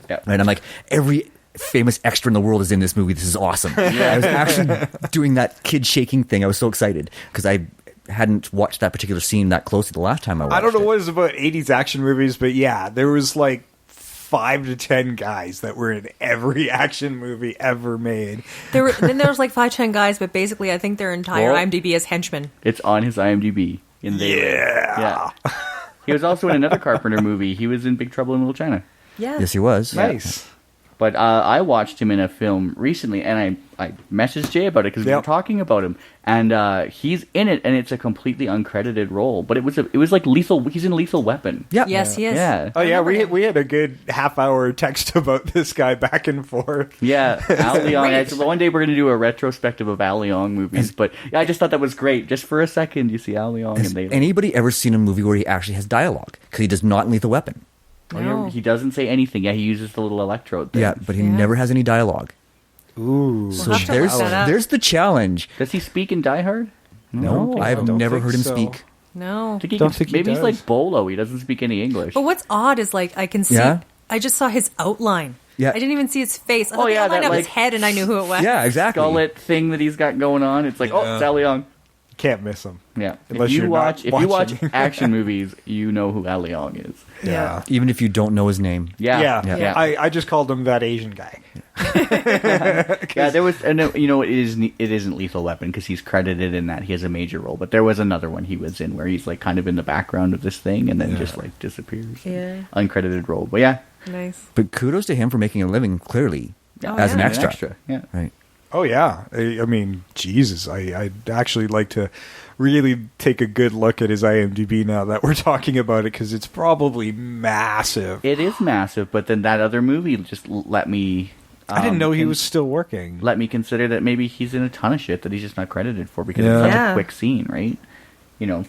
Yeah. Right? I'm like, every famous extra in the world is in this movie. This is awesome. I was actually doing that kid shaking thing. I was so excited because I hadn't watched that particular scene that closely the last time I watched I don't know it. what it is about 80s action movies, but yeah, there was like 5 to 10 guys that were in every action movie ever made. Then there was like 5-10 guys, but basically I think their entire Well- IMDb is henchmen. It's on his IMDb. In They Live. Yeah. He was also in another Carpenter movie. He was in Big Trouble in Little China. Yeah. Yes, he was. Nice. But I watched him in a film recently, and I messaged Jay about it because we were talking about him, and he's in it, and it's a completely uncredited role. But it was like Lethal. He's in Lethal Weapon. Yeah. Yes, he is. Yeah. Oh yeah, we had a good half-hour text about this guy back and forth. Yeah, Al Leong. So one day we're going to do a retrospective of Al Leong movies, but I just thought that was great. Just for a second, you see Al Leong. Has anybody ever seen a movie where he actually has dialogue? Because he does not in Lethal Weapon. No. He doesn't say anything. Yeah, he uses the little electrode thing. Yeah, but he never has any dialogue. Ooh. So have to look that up. there's the challenge. Does he speak in Die Hard? No, I've don't never think heard him so. speak. No. Don't think he maybe he's does. like Bolo. He doesn't speak any English. But what's odd is like I can see. Yeah. I just saw his outline. Yeah. I didn't even see his face. I Oh, saw the yeah, outline that, of his like- head, and I knew who it was. Yeah, exactly. Skullet thing that he's got going on. It's like, oh, it's Al Leong. Can't miss him. Yeah. Unless if you you're watch not watching. action movies, you know who Al Leong is. Yeah. Even if you don't know his name. Yeah. Yeah. I just called him that Asian guy. Yeah, there was, and it isn't Lethal Weapon because he's credited in that he has a major role. But there was another one he was in where he's like kind of in the background of this thing and then just like disappears. Yeah. Uncredited role, but yeah, Nice. But kudos to him for making a living, clearly, as an yeah. extra. Yeah. Right. Oh yeah, I mean, Jesus, I'd actually like to really take a good look at his IMDb now that we're talking about it because it's probably massive. It is massive, but then that other movie just let me. I didn't know he was still working. Let me consider that maybe he's in a ton of shit that he's just not credited for because Yeah. it's such Yeah. a quick scene, right?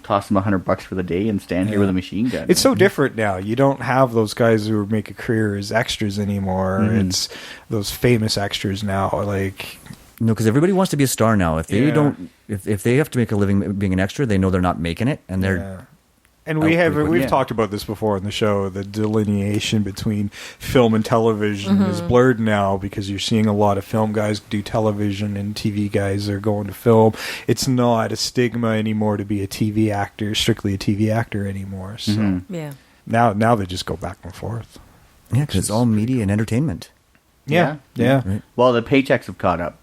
Toss him $100 for the day and stand here with a machine gun. It's so different now. You don't have those guys who make a career as extras anymore. It's those famous extras now. Like, No, because everybody wants to be a star now. If they Yeah. don't, if they have to make a living being an extra, they know they're not making it, and they're. yeah. And we've yeah. talked about this before on the show. The delineation between film and television is blurred now because you're seeing a lot of film guys do television and TV guys are going to film. It's not a stigma anymore to be a TV actor, strictly a TV actor anymore. So Yeah. now they just go back and forth. Yeah, because it's all media and entertainment. Yeah. Right. Well, the paychecks have caught up.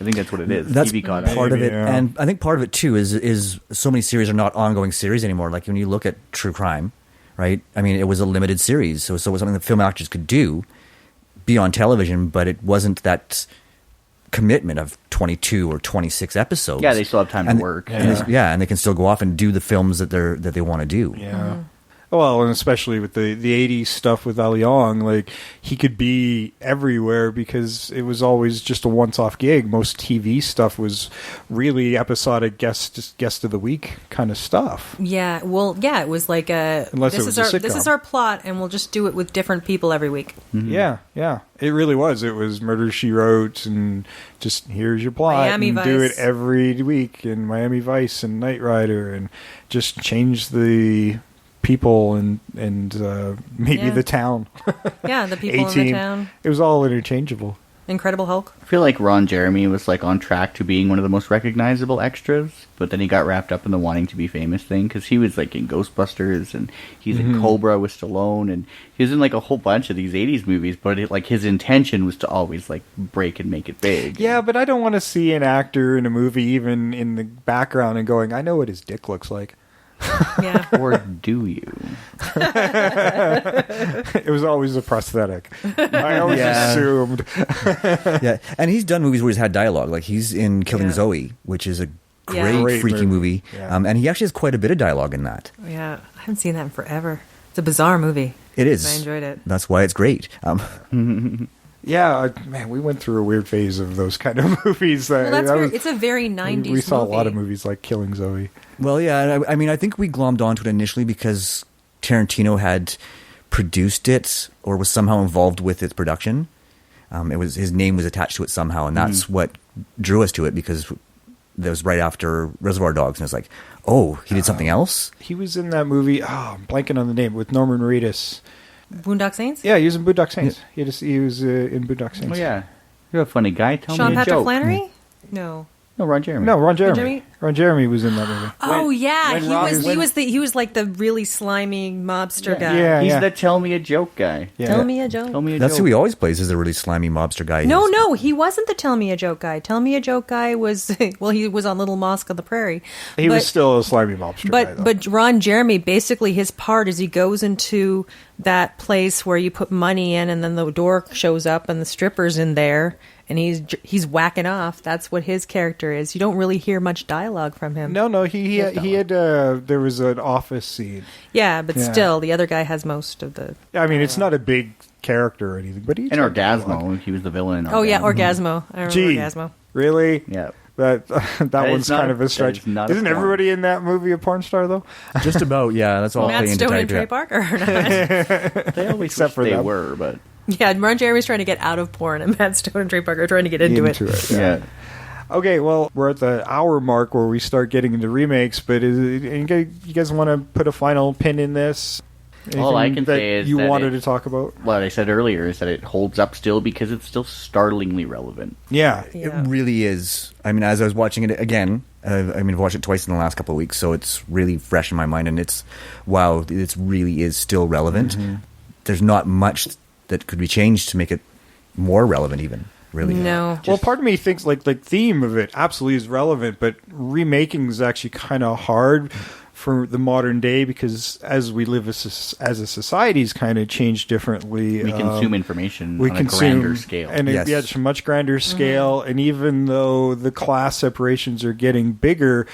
I think that's what it is. That's TV caught up. part of it, Maybe, yeah. and I think part of it too is so many series are not ongoing series anymore. Like when you look at true crime, right? I mean, it was a limited series, so it was something that film actors could do, be on television, but it wasn't that commitment of 22 or 26 episodes. Yeah, they still have time to work. And they can still go off and do the films that they want to do. Yeah. Well, and especially with the 80s stuff with Ali Ong, like, he could be everywhere because it was always just a once-off gig. Most TV stuff was really episodic guest of the week kind of stuff. Yeah. Well, yeah. It was like Unless it was a this sitcom. is our plot, and we'll just do it with different people every week. Yeah, yeah. It really was. It was Murder, She Wrote, and just here's your plot. Miami and do it Vice. every week, and Miami Vice and Knight Rider, and just change the people and maybe Yeah. the town. Yeah, the people in the A-Team. town. It was all interchangeable. Incredible Hulk. I feel like Ron Jeremy was like on track to being one of the most recognizable extras, but then he got wrapped up in the wanting to be famous thing because he was like in Ghostbusters and he's in Cobra with Stallone and he was in like a whole bunch of these 80s movies, but like his intention was to always like break and make it big. Yeah, but I don't want to see an actor in a movie even in the background and going, I know what his dick looks like. Yeah. Or do you? It was always a prosthetic. I always assumed. Yeah, and he's done movies where he's had dialogue. Like he's in Killing Yeah. Zoe, which is a Yeah. great, Great freaky movie. Yeah. And he actually has quite a bit of dialogue in that. Yeah. I haven't seen that in forever. It's a bizarre movie. It is. I enjoyed it. That's why it's great. Yeah, man, we went through a weird phase of those kind of movies. Well, that's weird. It's a very 90s We saw movie. a lot of movies like Killing Zoe. Well, yeah, I mean, I think we glommed onto it initially because Tarantino had produced it or was somehow involved with its production. It was his name was attached to it somehow, and that's what drew us to it because that was right after Reservoir Dogs, and it's like, oh, he did something else. He was in that movie. Oh, I'm blanking on the name with Norman Reedus. Boondock Saints? Yeah, he was in Boondock Saints. He was in Boondock Saints. Oh yeah, you're a funny guy. Tell Sean me a Patrick joke. Flannery? No. No, Ron Jeremy. No, Ron Jeremy. Jeremy? Ron Jeremy was in that movie. Oh yeah, when he Ron- was. when- He was like the really slimy mobster guy. Yeah, He's the tell me a joke guy. Yeah. Tell me a joke. Tell me a That's joke. who he always plays, is a really slimy mobster guy. No, he wasn't the tell me a joke guy. Tell me a joke guy was well, he was on Little Mosque on the Prairie. He was still a slimy mobster guy, though. But Ron Jeremy, basically his part is he goes into that place where you put money in, and then the door shows up, and the stripper's in there, and he's whacking off. That's what his character is. You don't really hear much dialogue from him. No, he had there was an office scene. Yeah, but Yeah. still, the other guy has most of the. I mean, it's not a big character or anything, but And Orgasmo. He was the villain in Oh yeah, Orgasmo. Orgasmo. I remember Gee, Orgasmo. really? Yeah. That one's is not kind of a stretch. that is not a Isn't porn. everybody in that movie a porn star though? Just about, yeah. That's all Matt playing into Stone and type. Trey Yeah. Parker. Or not? They always Except wish for they them. were, but Yeah, Ron Jeremy's trying to get out of porn, and Matt Stone and Trey Parker are trying to get into it. yeah. Okay, well, we're at the hour mark where we start getting into remakes, but you guys want to put a final pin in this? All I Anything can say is you that wanted to talk about. What I said earlier is that it holds up still because it's still startlingly relevant. Yeah. Yeah. It really is. I mean, as I was watching it again, I've watched it twice in the last couple of weeks, so it's really fresh in my mind, and it really is still relevant. Mm-hmm. There's not much that could be changed to make it more relevant, even. Really. No. Well, part of me thinks like the theme of it absolutely is relevant, but remaking is actually kind of hard for the modern day because as we live as a society's kind of changed differently. We consume information on a consume, grander scale. and Yes. it's a much grander scale. And even though the class separations are getting bigger,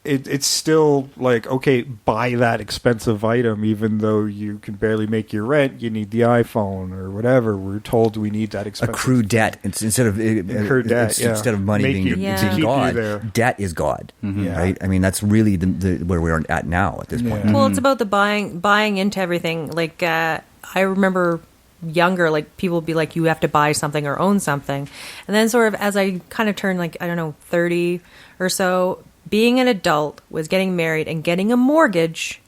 it's still like, okay, buy that expensive item, even though you can barely make your rent. You need the iPhone or whatever. We're told we need that expensive. Accrue debt. Instead of instead of money Yeah. being Yeah. Keep you God, there. debt is God. Yeah. Right? I mean, that's really the where we're at now at this point. Yeah. Well, it's about the buying into everything. Like I remember younger, like people would be like, you have to buy something or own something, and then sort of as I kind of turned like 30 or so, being an adult was getting married and getting a mortgage,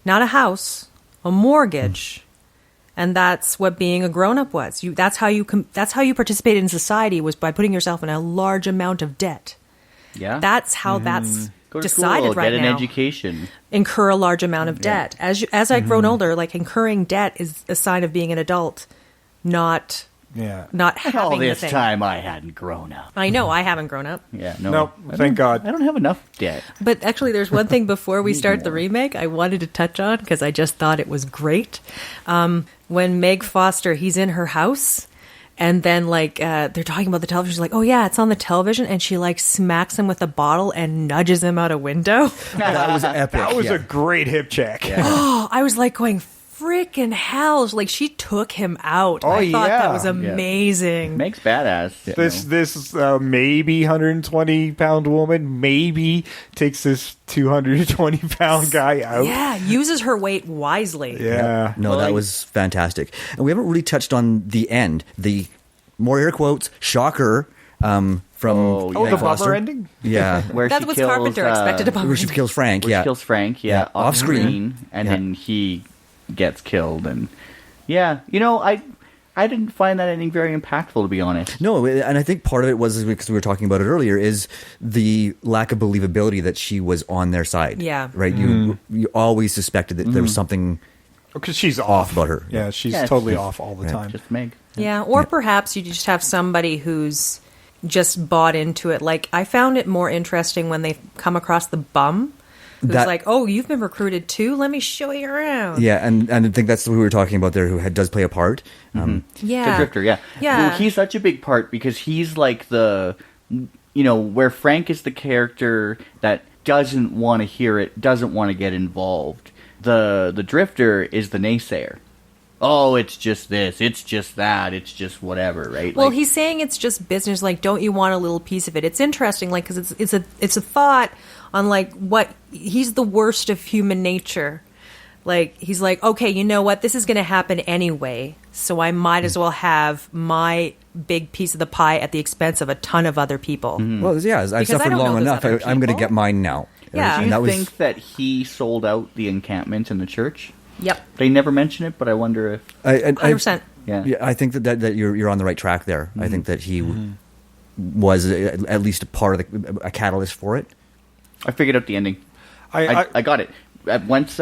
not a house, a mortgage. And that's what being a grown-up was. That's how you participated in society, was by putting yourself in a large amount of debt. Yeah. That's how that's Go to decided school, right get an now. education. Incur a large amount of debt. As I've grown older, like incurring debt is a sign of being an adult, not having All the this thing. time I hadn't grown up. I know I haven't grown up. Yeah, no. Nope, I thank don't- God. I don't have enough debt. But actually, there's one thing before we Need start the more. remake I wanted to touch on because I just thought it was great. When Meg Foster, he's in her house, and then they're talking about the television. She's like, "Oh yeah, it's on the television," and she like smacks him with a bottle and nudges him out a window. That was epic. That was yeah. a great hip check. Oh, I was like going, freaking hell! Like she took him out. Oh, I thought yeah. that was amazing. Meg's badass. you know. This maybe 120-pound woman maybe takes this 220-pound guy out. Yeah, uses her weight wisely. Yeah. No, that was fantastic. And we haven't really touched on the end. The more air quotes shocker from Oh, Oh, Yeah. the Foster. bummer ending? Yeah. Where That's she what kills, Carpenter expected about Where she kills Frank. Where Yeah. she kills Frank, yeah, Off screen. and Yeah. then he gets killed, and I didn't find that ending very impactful, to be honest. No, and I think part of it was, because we were talking about it earlier, is the lack of believability that she was on their side. Yeah. Right? You always suspected that there was something Because she's off about her. Yeah, she's Yeah, it's totally just- off all the yeah. time. Just Meg. Yeah, or perhaps you just have somebody who's just bought into it. Like, I found it more interesting when they come across the bum who's That- like, "Oh, you've been recruited too? Let me show you around." Yeah, and I think that's who we were talking about there, who does play a part. Yeah. The Drifter, yeah. Yeah. Well, he's such a big part because he's like where Frank is the character that doesn't want to hear it, doesn't want to get involved. The Drifter is the naysayer. Oh, it's just this, it's just that, it's just whatever, right? Well, Like, he's saying it's just business. Like, don't you want a little piece of it? It's interesting, like, because it's a thought on like what he's the worst of human nature. Like, he's like, okay, you know what? This is going to happen anyway, so I might as well have my big piece of the pie at the expense of a ton of other people. Well, yeah, I've Because I suffered don't know long those enough. other I'm going to people. get mine now. Yeah. Do And you that was, think that he sold out the encampment in the church? Yep, They never mention it, but I wonder if... 100%. Yeah. Yeah, I think that you're on the right track there. I think that he was at least a part of a catalyst for it. I figured out the ending. I got it. Once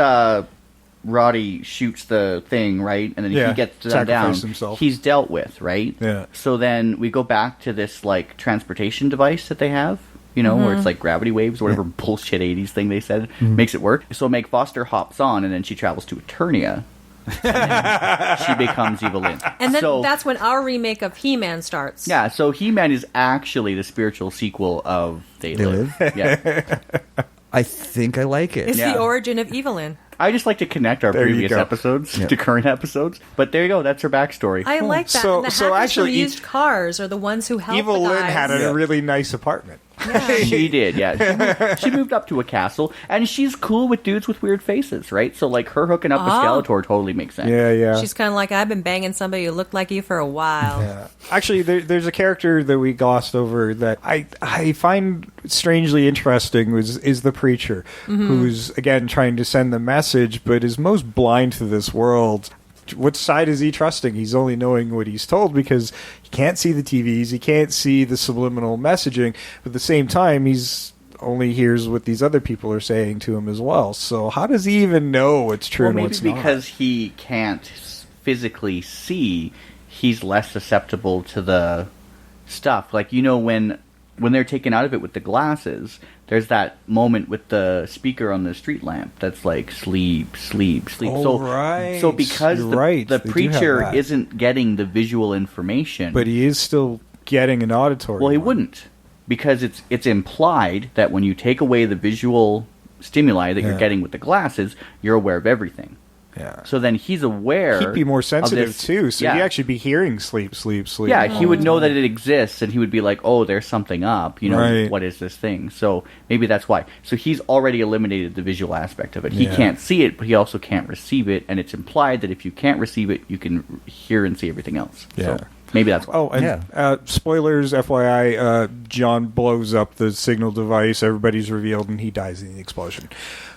Roddy shoots the thing, right, and then he gets down, himself. He's dealt with, right? Yeah. So then we go back to this like transportation device that they have, you know, where it's like gravity waves or whatever bullshit 80s thing they said makes it work. So Meg Foster hops on, and then she travels to Eternia. And she becomes Evelyn. And then that's when our remake of He-Man starts. Yeah, so He-Man is actually the spiritual sequel of They Live. Yeah. I think I like it. It's the origin of Evelyn. I just like to connect our previous episodes to current episodes. But there you go. That's her backstory. I like that. So and the hackers actually, from used cars are the ones who help Evelyn the guys. had a really nice apartment. Yeah. She did, yeah. She moved up to a castle, and she's cool with dudes with weird faces, right? So, like, her hooking up with Skeletor totally makes sense. Yeah. She's kind of like, I've been banging somebody who looked like you for a while. Yeah. Actually, there's a character that we glossed over that I find strangely interesting is the preacher, who's, again, trying to send the message, but is most blind to this world. What side is he trusting? He's only knowing what he's told because he can't see the TVs, he can't see the subliminal messaging, but at the same time, he's only hears what these other people are saying to him as well. So how does he even know what's true and what's not? Maybe because he can't physically see, he's less susceptible to the stuff. Like, you know, when they're taken out of it with the glasses, there's that moment with the speaker on the street lamp that's like, sleep, sleep, sleep. Oh, right. So because the They preacher isn't getting the visual information... But he is still getting an auditory Well, he one. wouldn't. Because it's implied that when you take away the visual stimuli that you're getting with the glasses, you're aware of everything. Yeah. So then he's aware. He'd be more sensitive this, too, so he'd actually be hearing sleep, sleep, sleep. Yeah, he would know that it exists, and he would be like, "Oh, there's something up." You know, Right. What is this thing? So maybe that's why. So he's already eliminated the visual aspect of it. He can't see it, but he also can't receive it, and it's implied that if you can't receive it, you can hear and see everything else. Yeah. So maybe that's why. Oh, and spoilers, FYI, John blows up the signal device, everybody's revealed, and he dies in the explosion.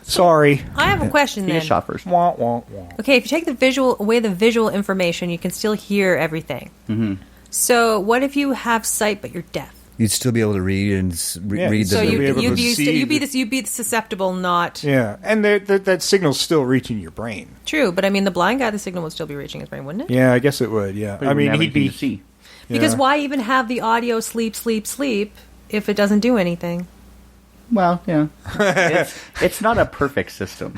Sorry. I have a question He then. gets shot first. Wah, wah, wah. Okay, if you take away the visual information, you can still hear everything. Mm-hmm. So what if you have sight but you're deaf? You'd still be able to read and read So the... you'd be susceptible, not Yeah, and that signal's still reaching your brain. true. But I mean, the blind guy, the signal would still be reaching his brain, wouldn't it? Yeah, I guess it would, yeah. But he I mean, wouldn't have he'd be... anything to see. Because Yeah. why even have the audio sleep, sleep, sleep if it doesn't do anything? Well, yeah, it's not a perfect system.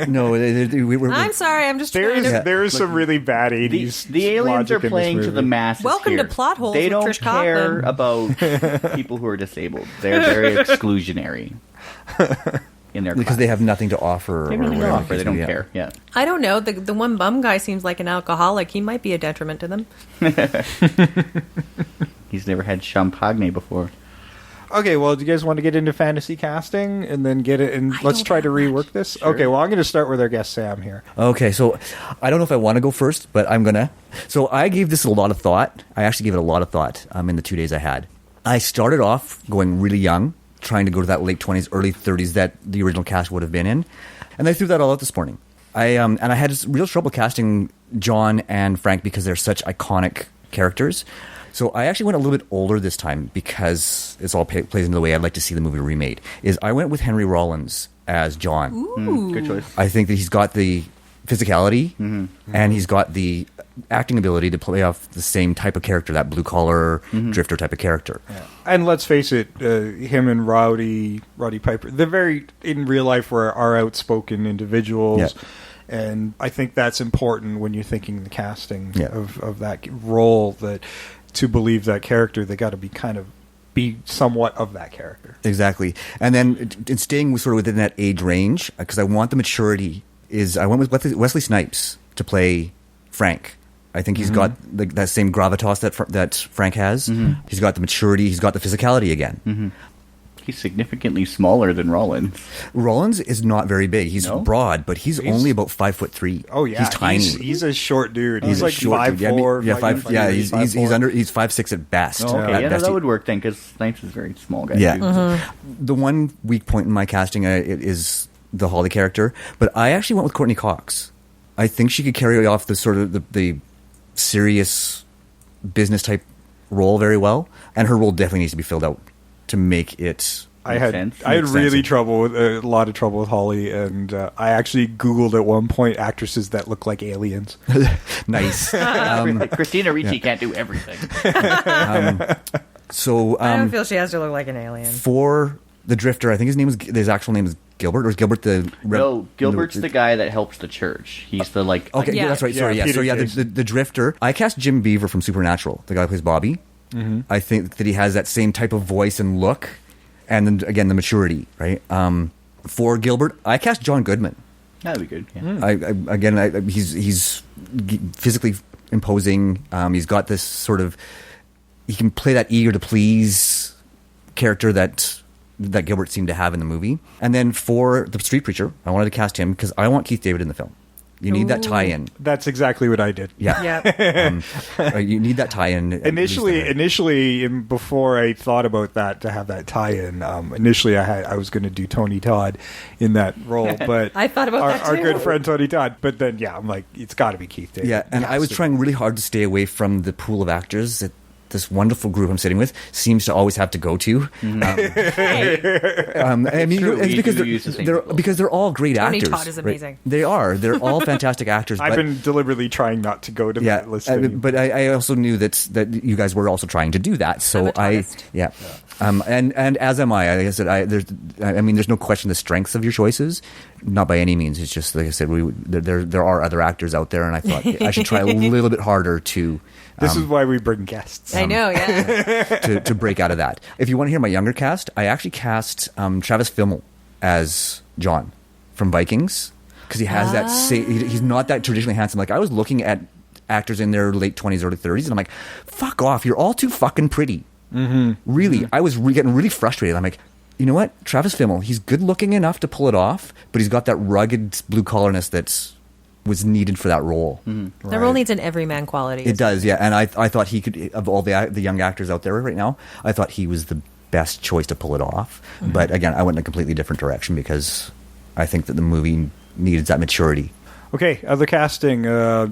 No, we're I'm sorry, I'm just There trying is to... there is some really bad The, 80s the aliens logic are in this playing to movie. the masses. Welcome here. to Plot Holes They with don't Trish care Kaufman. about people who are disabled. They're very exclusionary in their because class. they have nothing to offer. They or really whatever don't the offer. case They don't may be. care. Yeah. I don't know. The one bum guy seems like an alcoholic. He might be a detriment to them. He's never had champagne before. Okay, well, do you guys want to get into fantasy casting and then get it? And let's don't try to have rework much. this. Okay, well, I'm going to start with our guest Sam here. Okay, so I don't know if I want to go first, but I'm gonna. So I gave this a lot of thought. I actually gave it a lot of thought in the 2 days I had. I started off going really young, trying to go to that late 20s, early 30s that the original cast would have been in, and I threw that all out this morning. I had real trouble casting John and Frank because they're such iconic characters. So I actually went a little bit older this time because it's all plays into the way I'd like to see the movie remade. I went with Henry Rollins as John. Ooh. Good choice. I think that he's got the physicality and he's got the acting ability to play off the same type of character, that blue-collar drifter type of character. Yeah. And let's face it, him and Roddy Piper, they're very, in real life, are outspoken individuals. Yeah. And I think that's important when you're thinking the casting Yeah. of that role, that to believe that character, they got to be somewhat of that character. Exactly. And then in staying sort of within that age range, because I want the maturity, I went with Wesley Snipes to play Frank. I think he's got that same gravitas that Frank has. He's got the maturity. He's got the physicality again. He's significantly smaller than Rollins. Rollins is not very big. He's No? broad, but he's only about 5'3". Oh yeah, he's tiny. He's a short dude. He's a like short 5'4". dude. Yeah, he's 5'4". he's 5'6" at best. Oh, okay, At yeah, best that he- would work then, because Snipes is a very small guy. Yeah. too. The one weak point in my casting is the Holly character, but I actually went with Courtney Cox. I think she could carry off the sort of the serious business type role very well, and her role definitely needs to be filled out to make it. I had really a lot of trouble with Holly, and I actually Googled at one point actresses that look like aliens. Nice. Christina Ricci can't do everything. So I don't feel she has to look like an alien. For the Drifter, I think his actual name is Gilbert, or is Gilbert the... No, Gilbert's the guy that helps the church. He's the Okay, yeah, that's right. Sorry, yeah. So the Drifter. I cast Jim Beaver from Supernatural, the guy who plays Bobby. Mm-hmm. I think that he has that same type of voice and look, and then again the maturity, right? For Gilbert, I cast John Goodman. That'd be good. Yeah. He's physically imposing. He's got this sort of... He can play that eager to please character that Gilbert seemed to have in the movie. And then for the Street Preacher, I wanted to cast him because I want Keith David in the film. You need that tie-in. That's exactly what I did. Yeah. You need that tie-in. Initially, before I thought about that, to have that tie-in, initially I was going to do Tony Todd in that role, but I thought about that too. Our good friend Tony Todd. But then, I'm like, it's got to be Keith David. Yeah, and I was trying really hard to stay away from the pool of actors that this wonderful group I'm sitting with seems to always have to go to. Because they're all great actors. Tony Todd is amazing. Right? They are. They're all fantastic actors. I've been deliberately trying not to go to that list. But I also knew that you guys were also trying to do that. So and as am I. Like I said, there's no question the strengths of your choices. Not by any means. It's just like I said, there are other actors out there, and I thought I should try a little bit harder to. This is why we bring guests. I know, yeah. to break out of that. If you want to hear my younger cast, I actually cast Travis Fimmel as John from Vikings because he has that. He's not that traditionally handsome. Like I was looking at actors in their late 20s, early 30s, and I'm like, fuck off! You're all too fucking pretty. Mm-hmm. Really, I was getting really frustrated. I'm like, you know what, Travis Fimmel, he's good looking enough to pull it off, but he's got that rugged blue collarness that's was needed for that role. Mm-hmm. The role needs an everyman quality. It does, yeah. And I thought he could, of all the young actors out there right now, I thought he was the best choice to pull it off. Mm-hmm. But again, I went in a completely different direction because I think that the movie needed that maturity. Okay, other casting.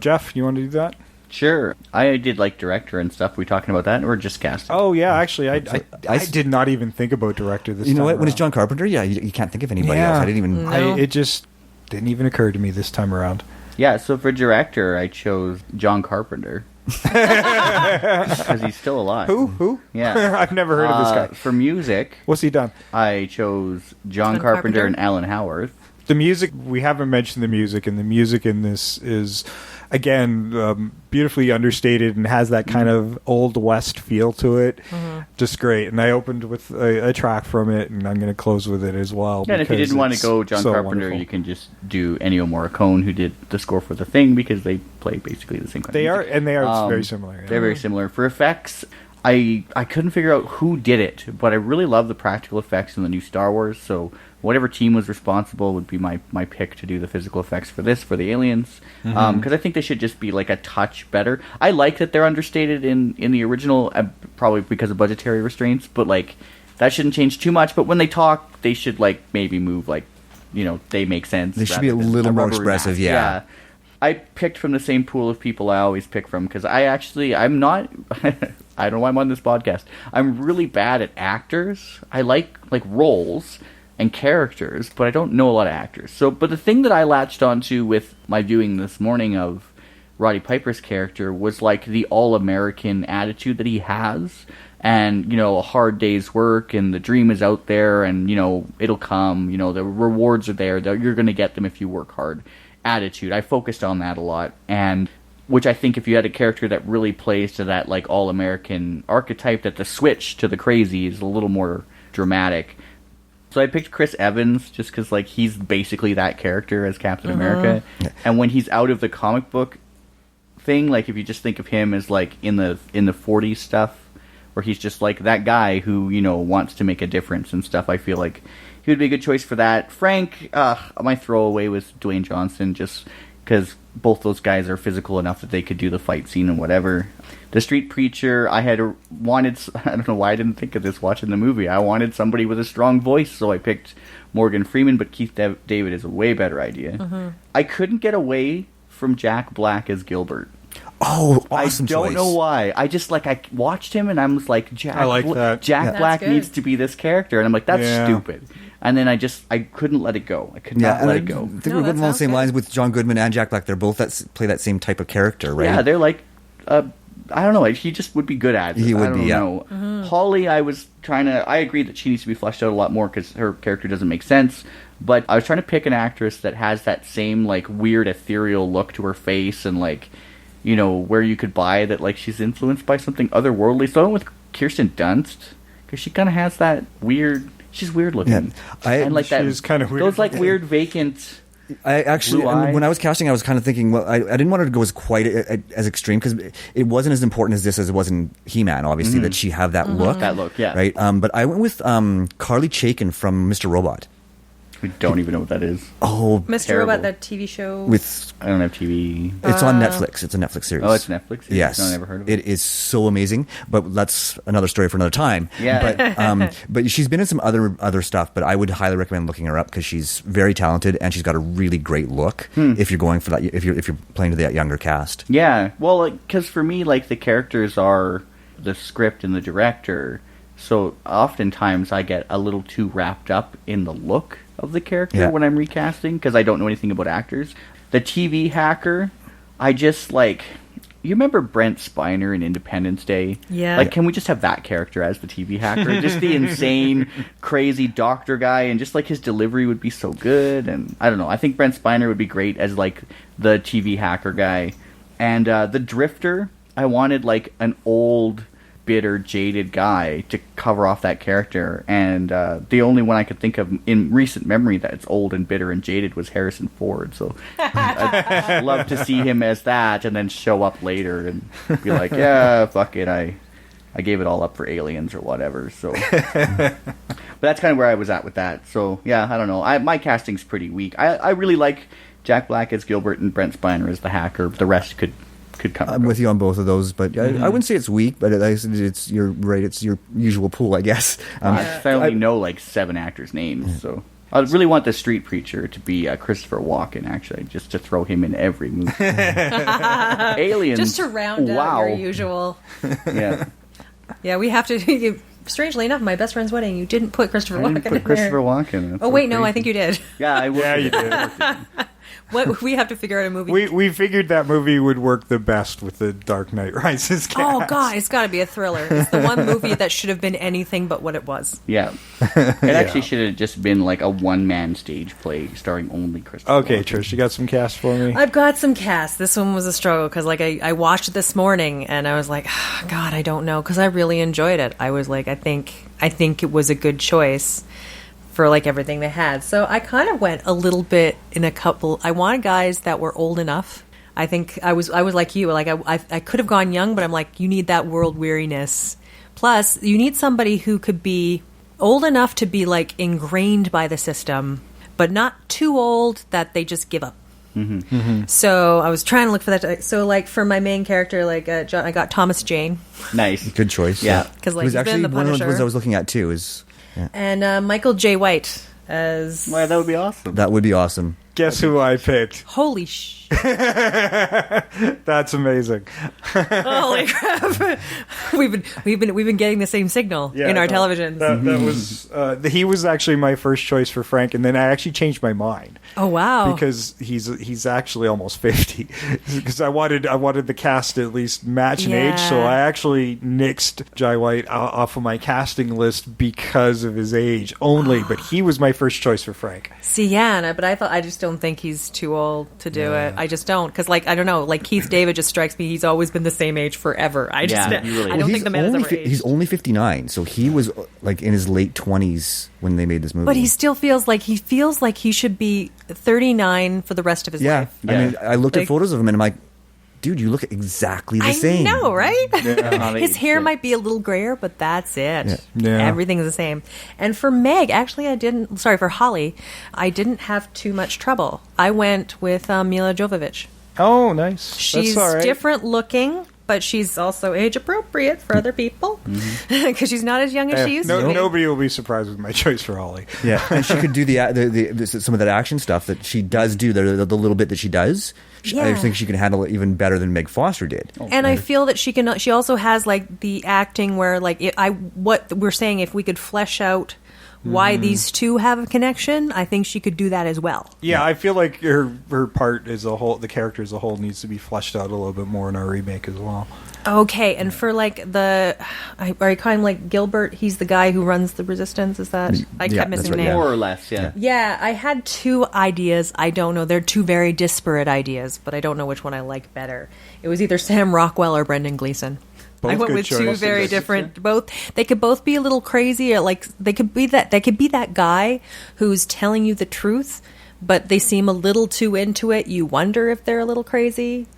Jeff, you want to do that? Sure. I did like director and stuff. We talking about that, or just casting? Oh yeah, actually, I did not even think about director this time. You know what? Around. When it's John Carpenter, you can't think of anybody else. I didn't even. No. It just didn't even occur to me this time around. Yeah, so for director, I chose John Carpenter. Because he's still alive. Who? Yeah. I've never heard of this guy. For music... What's he done? I chose John Carpenter and Alan Howarth. The music, we haven't mentioned the music, and the music in this is, again, beautifully understated and has that kind of Old West feel to it. Mm-hmm. Just great. And I opened with a track from it, and I'm going to close with it as well. Yeah, and if you didn't want to go John Carpenter, wonderful. You can just do Ennio Morricone, who did the score for The Thing, because they play basically the same kind of music. They are very similar. Yeah. They're very similar. For effects... I couldn't figure out who did it, but I really love the practical effects in the new Star Wars, so whatever team was responsible would be my pick to do the physical effects for the aliens, because I think they should just be like a touch better. I like that they're understated in the original, probably because of budgetary restraints, but like that shouldn't change too much, but when they talk, they should like maybe move like, they make sense. They should be a little more expressive, yeah. I picked from the same pool of people I always pick from, because I'm not... I don't know why I'm on this podcast. I'm really bad at actors. I like roles and characters, but I don't know a lot of actors. But the thing that I latched onto with my viewing this morning of Roddy Piper's character was like the all-American attitude that he has, and a hard day's work, and the dream is out there, and it'll come. The rewards are there. You're going to get them if you work hard. Attitude. I focused on that a lot, and which I think if you had a character that really plays to that like all-American archetype, that the switch to the crazy is a little more dramatic. So I picked Chris Evans just because like he's basically that character as Captain America, and when he's out of the comic book thing, like if you just think of him as like in the 40s stuff, where he's just like that guy who wants to make a difference and stuff, I feel like he would be a good choice for that. Frank, my throwaway was Dwayne Johnson, just because both those guys are physical enough that they could do the fight scene and whatever. The Street Preacher, I don't know why I didn't think of this watching the movie. I wanted somebody with a strong voice, so I picked Morgan Freeman, but Keith David is a way better idea. Mm-hmm. I couldn't get away from Jack Black as Gilbert. Oh, awesome I don't choice. know why. I just I watched him and I was like, Jack. I like that. Jack Black good. needs to be this character, and I'm like, that's Yeah. stupid. And then I couldn't let it go. I could not and let I it go. think No, we're that along the sounds same good. lines with John Goodman and Jack Black. They're both play that same type of character, right? Yeah, they're like, I don't know. He just would be good at it. He would I don't be, yeah. know. Mm-hmm. Holly, I was trying to. I agree that she needs to be fleshed out a lot more because her character doesn't make sense. But I was trying to pick an actress that has that same weird ethereal look to her face and where you could buy that she's influenced by something otherworldly. So I went with Kirsten Dunst because she kind of has that weird. She's weird looking. Yeah, and she's kind of weird. Those weird vacant. I actually, Blue eyes. when I was casting, I was kind of thinking, well, I didn't want her to go as quite as extreme because it wasn't as important as this as it was in He-Man, obviously, that she have that look. That look, yeah. Right? But I went with Carly Chaikin from Mr. Robot. We don't even know what that is. Oh, Mr. Terrible. Robot, that TV show. with I don't have TV. it's on Netflix. It's a Netflix series. Oh, it's Netflix? Yes, No, I never heard of it. It is so amazing, but that's another story for another time. Yeah. But she's been in some other stuff. But I would highly recommend looking her up because she's very talented and she's got a really great look. If you're going for that, if you're playing to that younger cast. Yeah, well, because for me, the characters are the script and the director, so oftentimes I get a little too wrapped up in the look of the character when I'm recasting, because I don't know anything about actors. The TV hacker, I just, you remember Brent Spiner in Independence Day? Yeah. Can we just have that character as the TV hacker? Just the insane, crazy doctor guy, and just, his delivery would be so good, and I don't know, I think Brent Spiner would be great as, the TV hacker guy. And the Drifter, I wanted, an old, bitter, jaded guy to cover off that character, and the only one I could think of in recent memory that's old and bitter and jaded was Harrison Ford, so I'd love to see him as that and then show up later and be like, yeah, fuck it, I gave it all up for Aliens or whatever, so but that's kind of where I was at with that. So yeah, I don't know, my casting's pretty weak. I really like Jack Black as Gilbert and Brent Spiner as the hacker, but the rest could come. I'm with you on both of those, but I wouldn't say it's weak, but it's you're right. It's your usual pool, I guess. I only know 7 actors' names, so I really want the Street Preacher to be Christopher Walken, actually, just to throw him in every movie. Aliens, just to round out your usual. Yeah, Yeah, we have to. Strangely enough, my best friend's wedding, you didn't put Christopher I Walken didn't put in Christopher there. Walken. That's Oh so wait, no, crazy. I think you did. Yeah, I will. Yeah, you did. What we have to figure out a movie. We figured that movie would work the best with the Dark Knight Rises cast. Oh god, it's got to be a thriller. It's the one movie that should have been anything but what it was. Yeah, it actually should have just been a one-man stage play starring only Christopher. Okay, Walken. Trish, you got some cast for me? I've got some cast. This one was a struggle because I watched it this morning and I was like, oh, God, I don't know, because I really enjoyed it. I was like, I think it was a good choice for everything they had. So I kind of went a little bit in a couple. I wanted guys that were old enough. I think I was like you. I could have gone young, but I'm like, you need that world weariness. Plus, you need somebody who could be old enough to be ingrained by the system, but not too old that they just give up. Mm-hmm. Mm-hmm. So I was trying to look for that. So for my main character, John, I got Thomas Jane. Nice, good choice. Yeah, because it was he's actually been the one of the Punisher. ones I was looking at too. And Michael J. White as. Well, that would be awesome. That would be awesome. Guess who I picked? Holy sh! That's amazing. Holy crap! we've been getting the same signal in our televisions. That was he was actually my first choice for Frank, and then I actually changed my mind. Oh wow! Because he's actually almost 50. Because I wanted the cast to at least match in age, so I actually nixed Jai White off of my casting list because of his age only. But he was my first choice for Frank. See, but I just don't think he's too old to do it. I just don't, because I don't know. Keith David just strikes me. He's always been the same age forever. I don't think the man has ever aged. He's only 59, so he was in his late 20s when they made this movie. But he still feels like he should be 39 for the rest of his life. I mean, I looked at photos of him and I'm like, dude, you look exactly the same. I know, right? Yeah. His hair might be a little grayer, but that's it. Yeah. Everything's the same. And for Meg, actually, for Holly, I didn't have too much trouble. I went with Mila Jovovich. Oh, nice. She's That's all right. different looking, but she's also age appropriate for other people because she's not as young as she used to be. Nobody will be surprised with my choice for Holly. Yeah, and she could do the some of that action stuff that she does do, the little bit that she does. I think she can handle it even better than Meg Foster did. And I feel that she can. She also has like the acting where like what we're saying, if we could flesh out why these two have a connection, I think she could do that as well. Yeah, I feel like her part as a whole, the character as a whole, needs to be fleshed out a little bit more in our remake as well. Okay, and for like are you calling like Gilbert? He's the guy who runs the Resistance. Is that I kept missing the name? More or less, yeah. Yeah, I had two ideas. I don't know. They're two very disparate ideas, but I don't know which one I like better. It was either Sam Rockwell or Brendan Gleeson. Both I went with two very different. They could both be a little crazy, or like they could be that guy who's telling you the truth, but they seem a little too into it. You wonder if they're a little crazy.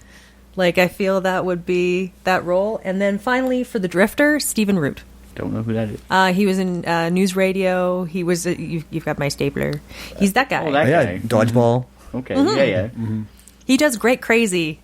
Like, I feel that would be that role. And then finally, for the Drifter, Stephen Root. Don't know who that is. He was in News Radio. He was. You've got my stapler. He's that guy. Oh, that guy. Dodgeball. Okay, yeah. He does great crazy.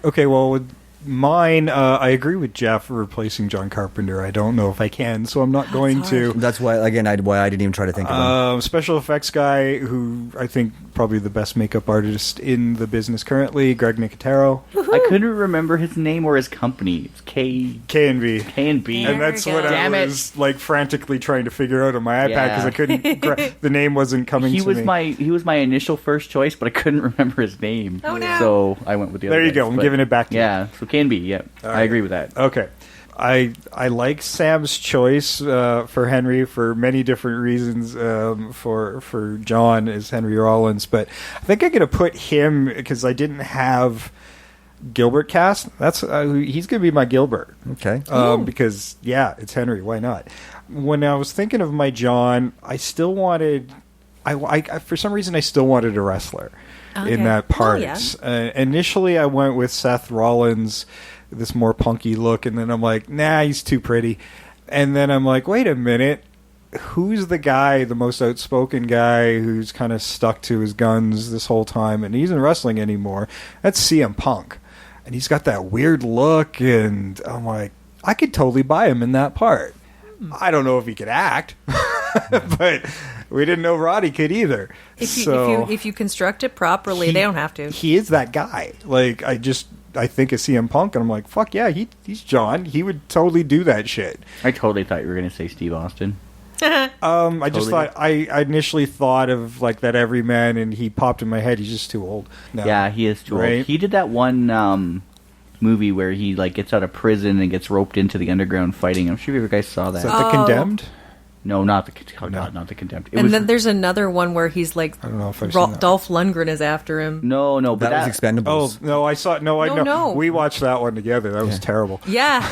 Okay, well, with mine, I agree with Jeff replacing John Carpenter. I don't know if I can, so I'm not going to. That's why, again, why I didn't even try to think of him. Special effects guy, who I think probably the best makeup artist in the business currently, Greg Nicotero. I couldn't remember his name or his company. It's K&B. K&B. And that's what I was like frantically trying to figure out on my iPad because I couldn't. The name wasn't coming to me. He was my initial first choice, but I couldn't remember his name. Oh no! So I went with the other. There you go. I'm giving it back to you. Yeah. So K&B. Yeah, I agree with that. Okay. I like Sam's choice for Henry for many different reasons. For John as Henry Rollins, but I think I'm going to put him because I didn't have Gilbert cast. That's he's going to be my Gilbert. Okay. Because it's Henry. Why not? When I was thinking of my John, I still wanted. I for some reason I still wanted a wrestler in that part. Initially, I went with Seth Rollins, this more punky look, and then I'm like, nah, he's too pretty. And then I'm like, wait a minute, who's the guy, the most outspoken guy who's kind of stuck to his guns this whole time, and he isn't wrestling anymore? That's CM Punk. And he's got that weird look, and I'm like, I could totally buy him in that part. I don't know if he could act, but we didn't know Roddy could either. If you construct it properly, they don't have to. He is that guy. Like, I think of CM Punk, and I'm like, fuck yeah, he's John. He would totally do that shit. I totally thought you were going to say Steve Austin. I just thought I initially thought of like that Everyman, and he popped in my head. He's just too old. No. Yeah, he is too old. He did that one movie where he like gets out of prison and gets roped into the underground fighting. I'm sure you guys saw that. Is that The Condemned? No, not the not the Condemned. Then there's another one where he's like, I don't know if I've seen that. Dolph Lundgren is after him. No, but that was Expendables. Oh no, I saw no. No. We watched that one together. That was terrible. Yeah,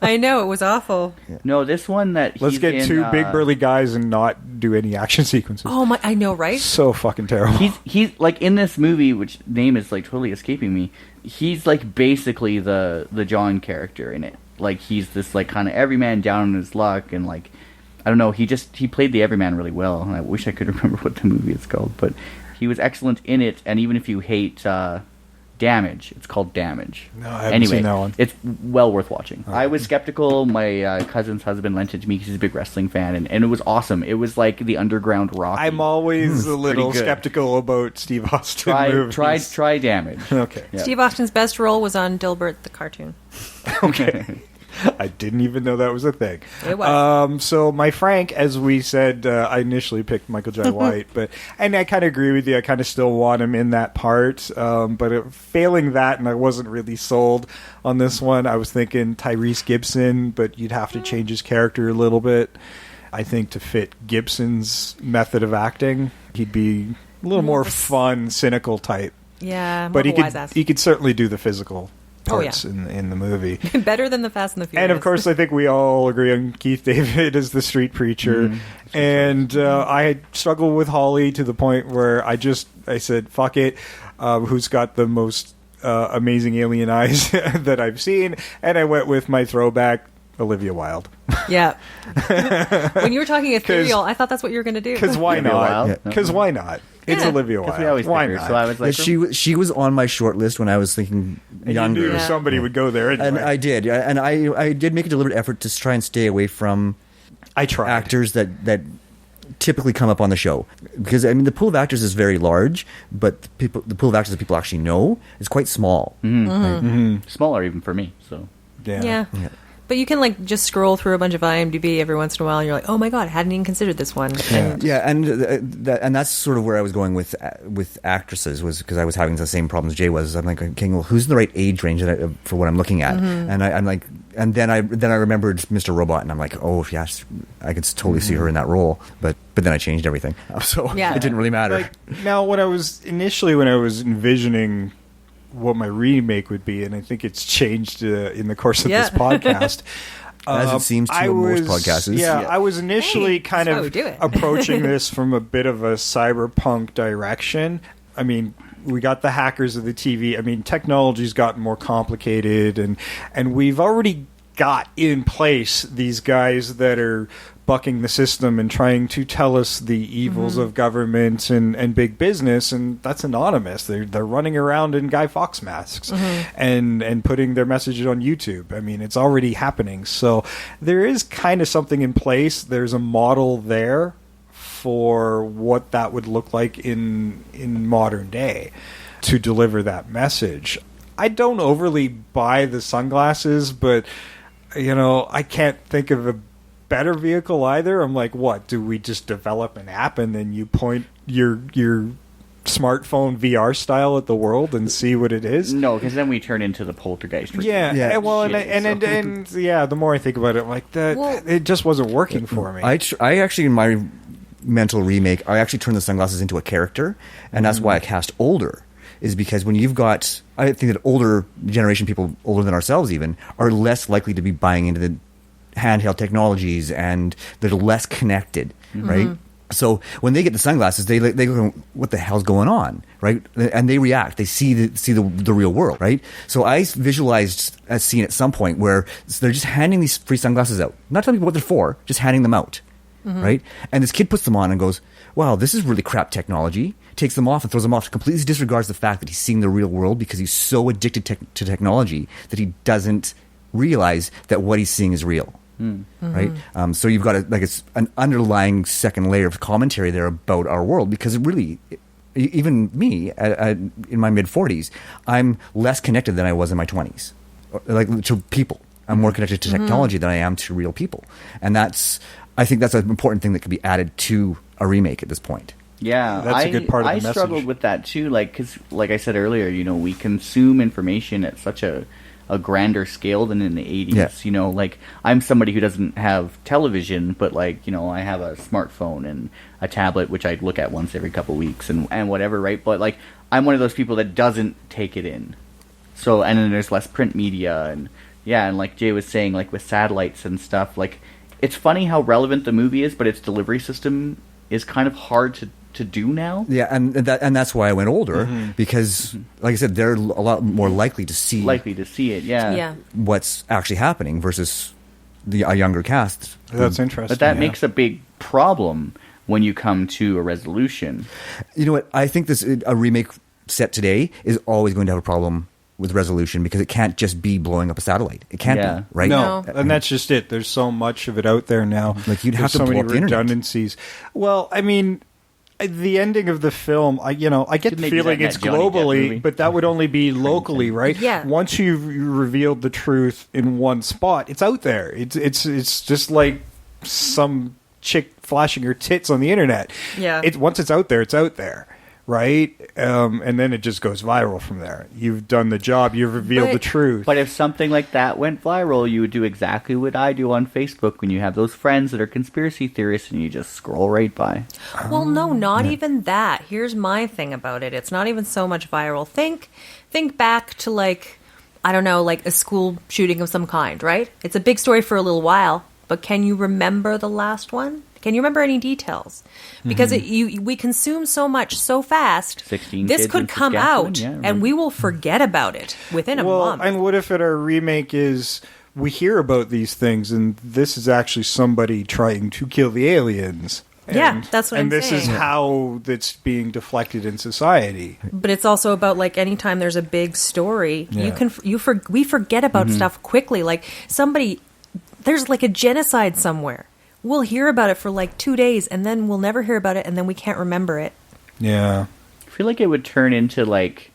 I know, it was awful. No, this one that let's get two big burly guys and not do any action sequences. Oh my, I know, right? So fucking terrible. He's like in this movie, which name is like totally escaping me. He's like basically the John character in it. Like he's this like kind of everyman down on his luck, and like I don't know. He played the everyman really well, and I wish I could remember what the movie is called, but he was excellent in it. And even if you hate Damage, it's called Damage. No, I haven't seen that one. It's well worth watching. I was skeptical. My cousin's husband lent it to me because he's a big wrestling fan, and it was awesome. It was like the underground Rocky. I'm always a little skeptical about Steve Austin movies. Try Damage. Okay. Yeah. Steve Austin's best role was on Dilbert the cartoon. Okay. I didn't even know that was a thing. It was. So my Frank, as we said, I initially picked Michael Jai White, and I kind of agree with you. I kind of still want him in that part, but failing that, and I wasn't really sold on this one. I was thinking Tyrese Gibson, but you'd have to change his character a little bit. I think to fit Gibson's method of acting, he'd be a little more fun, cynical type. Yeah, but he could certainly do the physical parts in the movie. Better than the Fast and the Furious. And of course, I think we all agree on Keith David as the street preacher. And I had struggled with Holly to the point where I said, fuck it. Who's got the most amazing alien eyes that I've seen? And I went with my throwback, Olivia Wilde. Yeah. When you were talking ethereal, I thought that's what you were going to do. Because why not? Because why not? It's Olivia Because Wilde. we always Why pick her. not? So I was like, She was on my short list when I was thinking and younger. you knew somebody would go there anyway. And I did. And I did make a deliberate effort to try and stay away from actors that typically come up on the show. Because, I mean, the pool of actors is very large, but the pool of actors that people actually know is quite small. smaller even for me. So Yeah. But you can like just scroll through a bunch of IMDb every once in a while, and you're like, "Oh my god, I hadn't even considered this one." And And that's sort of where I was going with actresses, was because I was having the same problems Jay was. I'm like, okay, well, who's in the right age range for what I'm looking at? And I'm like, and then I remembered Mr. Robot, and I'm like, oh yes, I could totally see her in that role. But then I changed everything, so it didn't really matter. Like, now, when I was envisioning what my remake would be, and I think it's changed in the course of this podcast. As it seems to most podcasts. Yeah, I was initially kind of approaching this from a bit of a cyberpunk direction. I mean, we got the hackers of the TV. I mean, technology's gotten more complicated, and we've already got in place these guys that are bucking the system and trying to tell us the evils of government and big business, and that's anonymous. They're running around in Guy Fawkes masks and putting their messages on YouTube. I mean, it's already happening. So there is kind of something in place. There's a model there for what that would look like in modern day to deliver that message. I don't overly buy the sunglasses, but I can't think of a better vehicle either. I'm like, what, do we just develop an app and then you point your smartphone VR style at the world and see what it is? No, because then we turn into the poltergeist. Well, and the more I think about it, I'm like, it just wasn't working for me. I actually, in my mental remake, I actually turned the sunglasses into a character, and that's why I cast older. Is because when you've got, I think that older generation people, older than ourselves even, are less likely to be buying into the handheld technologies, and they're less connected, right? So when they get the sunglasses, they go, what the hell's going on, right? And they react. They see the real world, right? So I visualized a scene at some point where they're just handing these free sunglasses out, not telling people what they're for, just handing them out, right? And this kid puts them on and goes, wow, this is really crap technology. Takes them off and throws them off. Completely disregards the fact that he's seeing the real world because he's so addicted to technology that he doesn't realize that what he's seeing is real. Right? So you've got an underlying second layer of commentary there about our world, because it really, even me in my mid-40s, I'm less connected than I was in my 20s, like to people. I'm more connected to technology than I am to real people, and I think that's an important thing that could be added to a remake at this point. Yeah, that's a good part of the message. I struggled with that too, because like I said earlier, we consume information at such a grander scale than in the 80s. Yeah. I'm somebody who doesn't have television, but I have a smartphone and a tablet, which I look at once every couple of weeks and whatever, right? But I'm one of those people that doesn't take it in. So, and then there's less print media, and like Jay was saying, with satellites and stuff, it's funny how relevant the movie is, but its delivery system is kind of hard to do now. Yeah, and that's why I went older, because, like I said, they're a lot more likely to see it. Yeah. What's actually happening versus a younger cast. That's interesting. But that makes a big problem when you come to a resolution. You know what? I think a remake set today is always going to have a problem with resolution, because it can't just be blowing up a satellite. It can't be, right? No, and that's just it. There's so much of it out there now. You'd have to so blow many up the internet. redundancies. Well, I mean, the ending of the film, I get the feeling it's globally, but that would only be locally, right? Yeah. Once you've revealed the truth in one spot, it's out there. It's just like some chick flashing her tits on the internet. Yeah. Once it's out there, right? And then it just goes viral from there. You've done the job. You've revealed the truth. But if something like that went viral, you would do exactly what I do on Facebook when you have those friends that are conspiracy theorists and you just scroll right by. Well, no, not even that. Here's my thing about it. It's not even so much viral. Think back to a school shooting of some kind, right? It's a big story for a little while, but can you remember the last one? Can you remember any details? Because we consume so much so fast. 16 this kids could in come Saskatchewan, out, and we will forget about it within a month. And what if our remake is we hear about these things, and this is actually somebody trying to kill the aliens? Yeah, that's what I'm this saying. is how it's being deflected in society. But it's also about like anytime there's a big story, Yeah. we forget about stuff quickly. Like there's like a genocide somewhere. We'll hear about it for like 2 days, and then we'll never hear about it, and then we can't remember it. Yeah. I feel like it would turn into like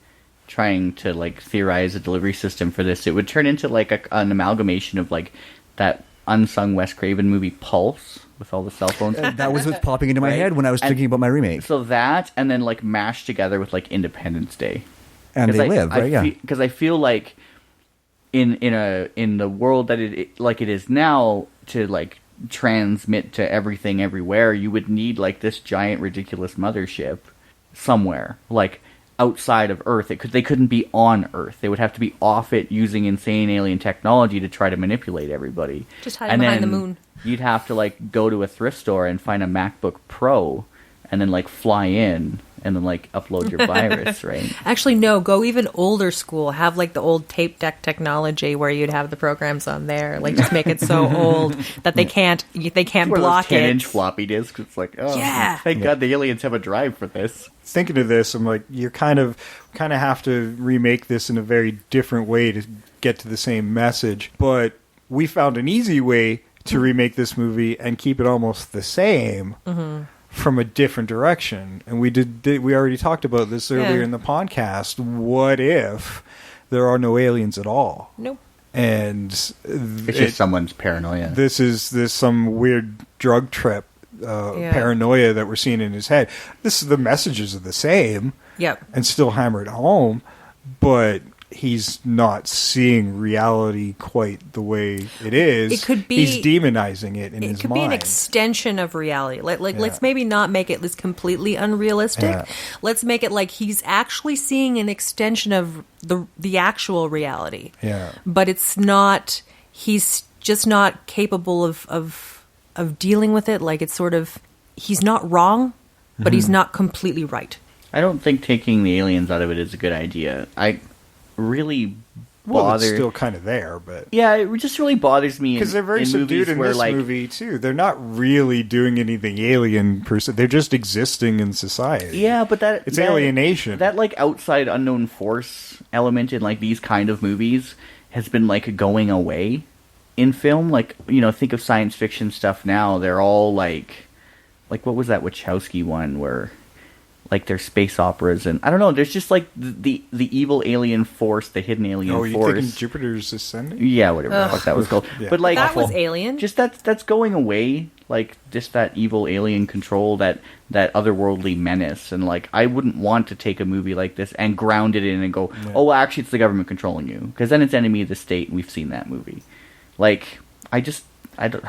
trying to like theorize a delivery system for this. It would turn into like an amalgamation of like that unsung Wes Craven movie Pulse with all the cell phones. That was what's popping into my Right. head when I was thinking about my remake. So that, and then like mashed together with like Independence Day, And They Live, right? Yeah. Because I feel like in the world that it is now, to like transmit to everything everywhere, you would need like this giant ridiculous mothership somewhere, like outside of Earth. They couldn't be on Earth. They would have to be off it using insane alien technology to try to manipulate everybody. Just hiding behind the moon. You'd have to like go to a thrift store and find a MacBook Pro, and then like fly in and then like upload your virus, right? Actually, no. Go even older school. Have like the old tape deck technology where you'd have the programs on there. Like just make it so old that they can't block it. 10-inch floppy disks. It's like, oh, Yeah. thank God the aliens have a drive for this. Thinking of this, I'm like, you kind of have to remake this in a very different way to get to the same message. But we found an easy way to remake this movie and keep it almost the same from a different direction. And we already talked about this earlier in the podcast. What if there are no aliens at all? Nope. And It's just someone's paranoia. this some weird drug trip. Paranoia that we're seeing in his head. The messages are the same, and still hammered home, but he's not seeing reality quite the way it is. It could be he's demonizing it in his mind. It could be an extension of reality. Let's maybe not make it this completely unrealistic. Yeah. Let's make it like he's actually seeing an extension of the actual reality. Yeah. But it's not. He's just not capable of dealing with it. Like it's sort of, he's not wrong, but he's not completely right. I don't think taking the aliens out of it is a good idea. I really Well, it's still kind of there, but yeah, it just really bothers me because they're very in subdued in where, this like, movie too. They're not really doing anything alien per se. They're just existing in society. Yeah, but it's alienation. That like outside unknown force element in like these kind of movies has been like going away in film. Like, you know, think of science fiction stuff now. They're all like what was that Wachowski one where like they're space operas, and I don't know, there's just like the evil alien force, the hidden alien force. Oh, you thinking Jupiter's Ascending? Yeah, whatever the fuck that was called. Yeah. But like That was Alien. Just that's going away. Like just that evil alien control, that otherworldly menace, and like I wouldn't want to take a movie like this and ground it in and go, oh, well, actually it's the government controlling you, because then it's enemy of the state. And we've seen that movie. Like I don't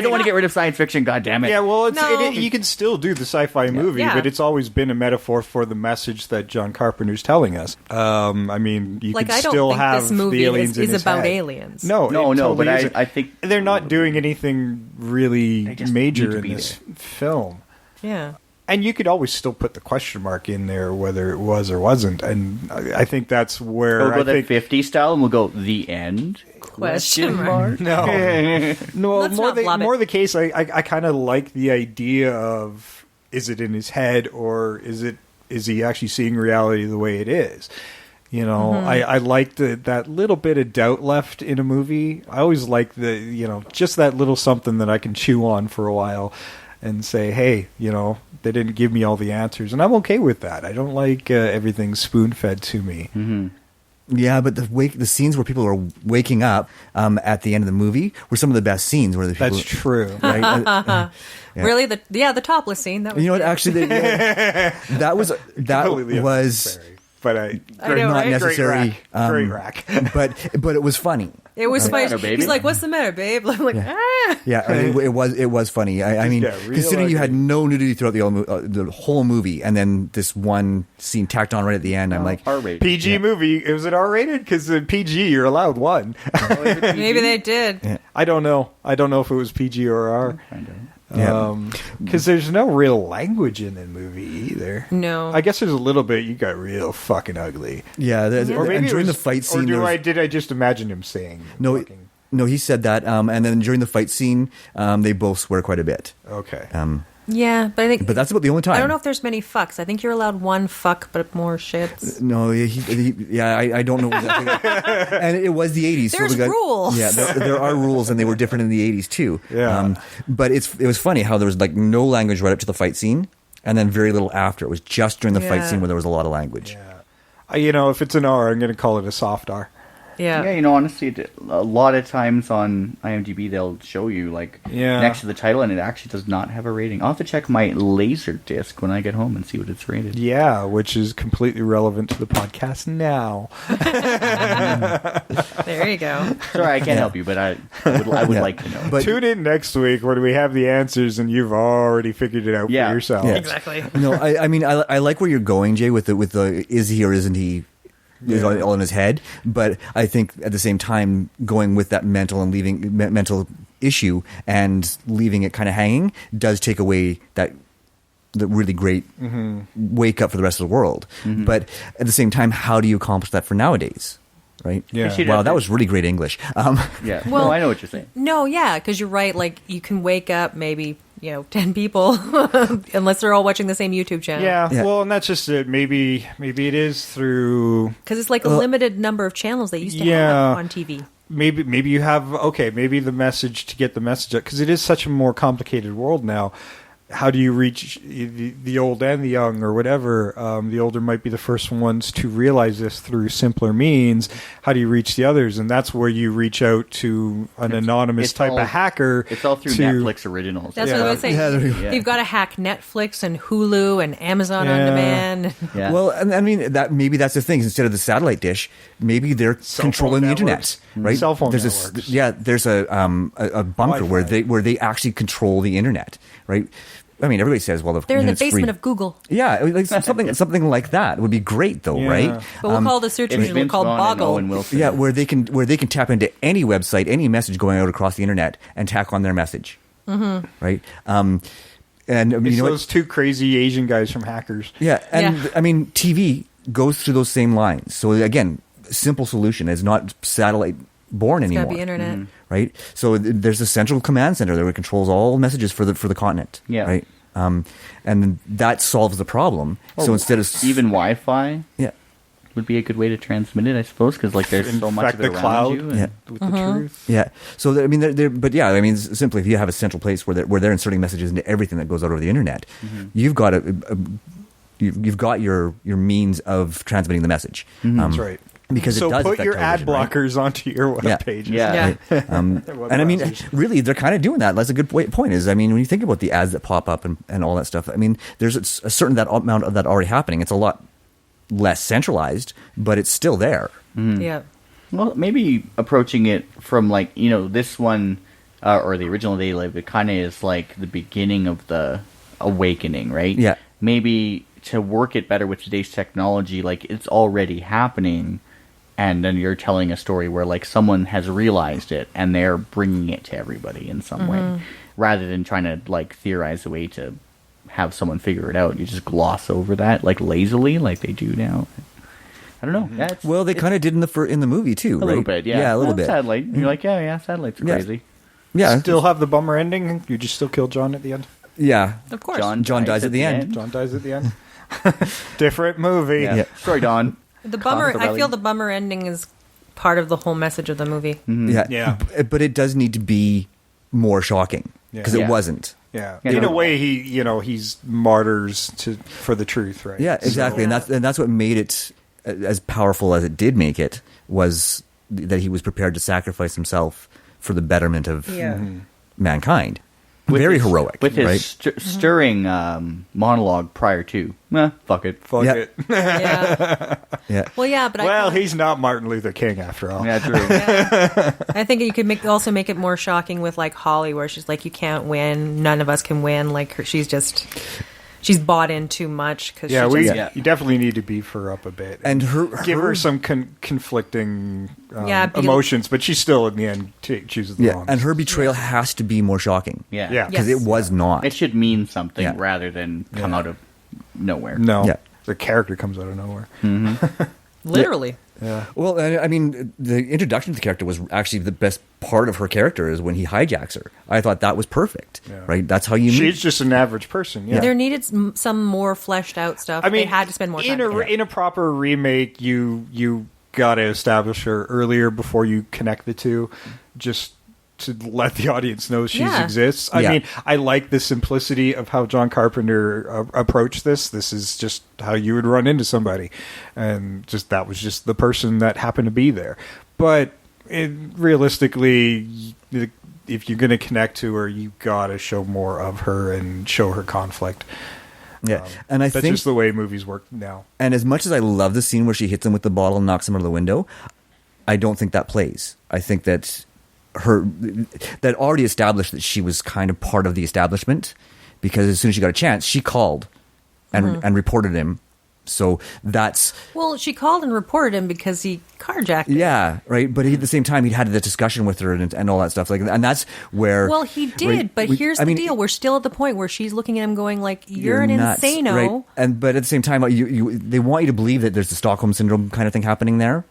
want to get rid of science fiction. God damn it! Yeah, well, No. you can still do the sci-fi movie, Yeah. but it's always been a metaphor for the message that John Carpenter's telling us. I mean, you Like, could I don't still think have this movie the aliens is in his about head. aliens. No, it No, totally but isn't. I think they're not doing anything really They just major need to in be this film. Yeah. And you could always still put the question mark in there, whether it was or wasn't. And I think that's where we'll go I the think 50 style, and we'll go the end. Question mark. no, Let's more not flub it. the case. I kind of like the idea of, is it in his head, or is he actually seeing reality the way it is? You know, I like that little bit of doubt left in a movie. I always like just that little something that I can chew on for a while and say, hey, they didn't give me all the answers, and I'm okay with that. I don't like everything spoon-fed to me. Mm-hmm. Yeah, but the scenes where people are waking up at the end of the movie were some of the best scenes. Where the people, That's true. right? Yeah. Really, the topless scene. That was You know what? good. Actually, that was Completely unnecessary. But I know, not right? necessary. Great rack. But it was funny. It was funny. matter, baby? He's like, "What's the matter, babe?" I'm like, "Ah." Yeah, I mean, it was funny. I mean, got real considering you had ugly. no nudity throughout the whole movie, and then this one scene tacked on right at the end, I'm like, R-rated. PG movie. Was it R-rated? Because in PG, you're allowed one. Maybe they did. I don't know. I don't know if it was PG or R. yeah. Because there's no real language in the movie either. No. I guess there's a little bit. You got real fucking ugly. Yeah, Or maybe and it during was- the fight scene, Or there was- did I just imagine him saying? no, fucking- no, he said that, and then during the fight scene, they both swear quite a bit. Okay. Yeah, but I think... But that's about the only time. I don't know if there's many fucks. I think you're allowed one fuck, but more shits. No, I don't know exactly. And it was the 80s. There's rules. Yeah, there are rules, and they were different in the 80s, too. Yeah. But it was funny how there was like no language right up to the fight scene, and then very little after. It was just during the fight scene where there was a lot of language. Yeah. If it's an R, I'm going to call it a soft R. Yeah. Yeah, honestly, a lot of times on IMDb, they'll show you, next to the title, and it actually does not have a rating. I'll have to check my Laserdisc when I get home and see what it's rated. Yeah, which is completely relevant to the podcast now. There you go. Sorry, I can't help you, but I would like to know. But tune in next week when we have the answers and you've already figured it out for yourself. Yeah. Exactly. No, I mean, I like where you're going, Jay, with the is he or isn't he is all in his head. But I think at the same time, going with that mental issue and leaving it kind of hanging does take away the really great wake up for the rest of the world. Mm-hmm. But at the same time, how do you accomplish that for nowadays? Right? Yeah. Wow, that was really great English. Yeah. Well, I know what you're saying. No, yeah, because you're right. Like, you can wake up maybe 10 people, unless they're all watching the same YouTube channel. Yeah. Well, and that's just it. Maybe it is through... Because it's like a limited number of channels they used to have on TV. Maybe you have... Okay, maybe the message to get the message out, because it is such a more complicated world now. How do you reach the old and the young or whatever? The older might be the first ones to realize this through simpler means. How do you reach the others? And that's where you reach out to an anonymous type of hacker. It's all through Netflix originals. That's what I was saying. You've got to hack Netflix and Hulu and Amazon On Demand. Yeah. Well, I mean, maybe that's the thing. Instead of the satellite dish, maybe they're controlling the internet. Right? Cell phone networks. networks. There's a bunker Wi-Fi. where they actually control the internet. Right. I mean, everybody says, well, they're in the basement of Google. Yeah, like something like that would be great, though, right? But we'll call the search engine called Boggle. Yeah, where they can tap into any website, any message going out across the internet, and tack on their message, right? And I mean, it's those two crazy Asian guys from Hackers. Yeah, and I mean, TV goes through those same lines. So again, simple solution is not satellite born anymore. It's got to be internet. Right? So there's a central command center that controls all messages for the continent. Yeah. Right? And that solves the problem. So instead of... Even Wi-Fi yeah, would be a good way to transmit it, I suppose, because there's so much of it the around cloud you. with the truth. Yeah. So, I mean, but yeah, I mean, simply if you have a central place where they're inserting messages into everything that goes out over the internet, you've got you've got your means of transmitting the message. That's right. Because so it does put affect your ad television, blockers onto your web pages. Yeah. And I mean, really, they're kind of doing that. That's a good point. Is I mean, when you think about the ads that pop up and all that stuff, I mean, there's a certain amount of that already happening. It's a lot less centralized, but it's still there. Yeah. Well, maybe approaching it from this one or the original They Live, it kind of is like the beginning of the awakening, right? Yeah. Maybe to work it better with today's technology, it's already happening. And then you're telling a story where someone has realized it and they're bringing it to everybody in some way, rather than trying to theorize a way to have someone figure it out. You just gloss over that lazily, like they do now. I don't know. Well, they kind of did in the movie too, a little bit, yeah. Yeah, a little bit. Satellite. You're satellites are crazy. Yeah, Still have the bummer ending. You just still kill John at the end. Yeah, Of course. John dies at the end. John dies at the end. Different movie. Yeah. Sorry, Don. The bummer. I feel the bummer ending is part of the whole message of the movie. Yeah. But it does need to be more shocking because it wasn't. Yeah. In a way, he's martyrs for the truth, right? Yeah, exactly, and that's what made it as powerful as it did make it, was that he was prepared to sacrifice himself for the betterment of mankind. Very heroic, with his right? stirring monologue prior to. Fuck it. Fuck it. Yeah. Well, yeah, but he's not Martin Luther King after all. Yeah, true. I think you could also make it more shocking with Holly, where she's like, you can't win, none of us can win. She's bought in too much. Cause you definitely need to beef her up a bit and give her some conflicting emotions, but she still in the end chooses the wrong. And her betrayal has to be more shocking. Yeah. Because it was not. It should mean something rather than come out of nowhere. No. Yeah. The character comes out of nowhere. Literally. Well, I mean, the introduction to the character was actually the best part of her character is when he hijacks her. I thought that was perfect, right? That's how you meet. She's just an average person. Yeah. There needed some more fleshed out stuff. I mean, they had to spend more time. In a proper remake, you got to establish her earlier before you connect the two, just to let the audience know she exists. I mean, I like the simplicity of how John Carpenter approached this. This is just how you would run into somebody, and just that was just the person that happened to be there. But realistically, if you're going to connect to her, you got to show more of her and show her conflict. Yeah, and I that's think just the way movies work now. And as much as I love the scene where she hits him with the bottle and knocks him out of the window, I don't think that plays. I think that that already established that she was kind of part of the establishment, because as soon as she got a chance, she called and reported him. So that's... Well, she called and reported him because he carjacked her. Yeah, right. But at the same time, he'd had the discussion with her and all that stuff. And that's where... Well, he did, but here's the deal. We're still at the point where she's looking at him going like, you're an nuts, insano. Right? But at the same time, they want you to believe that there's the Stockholm Syndrome kind of thing happening there.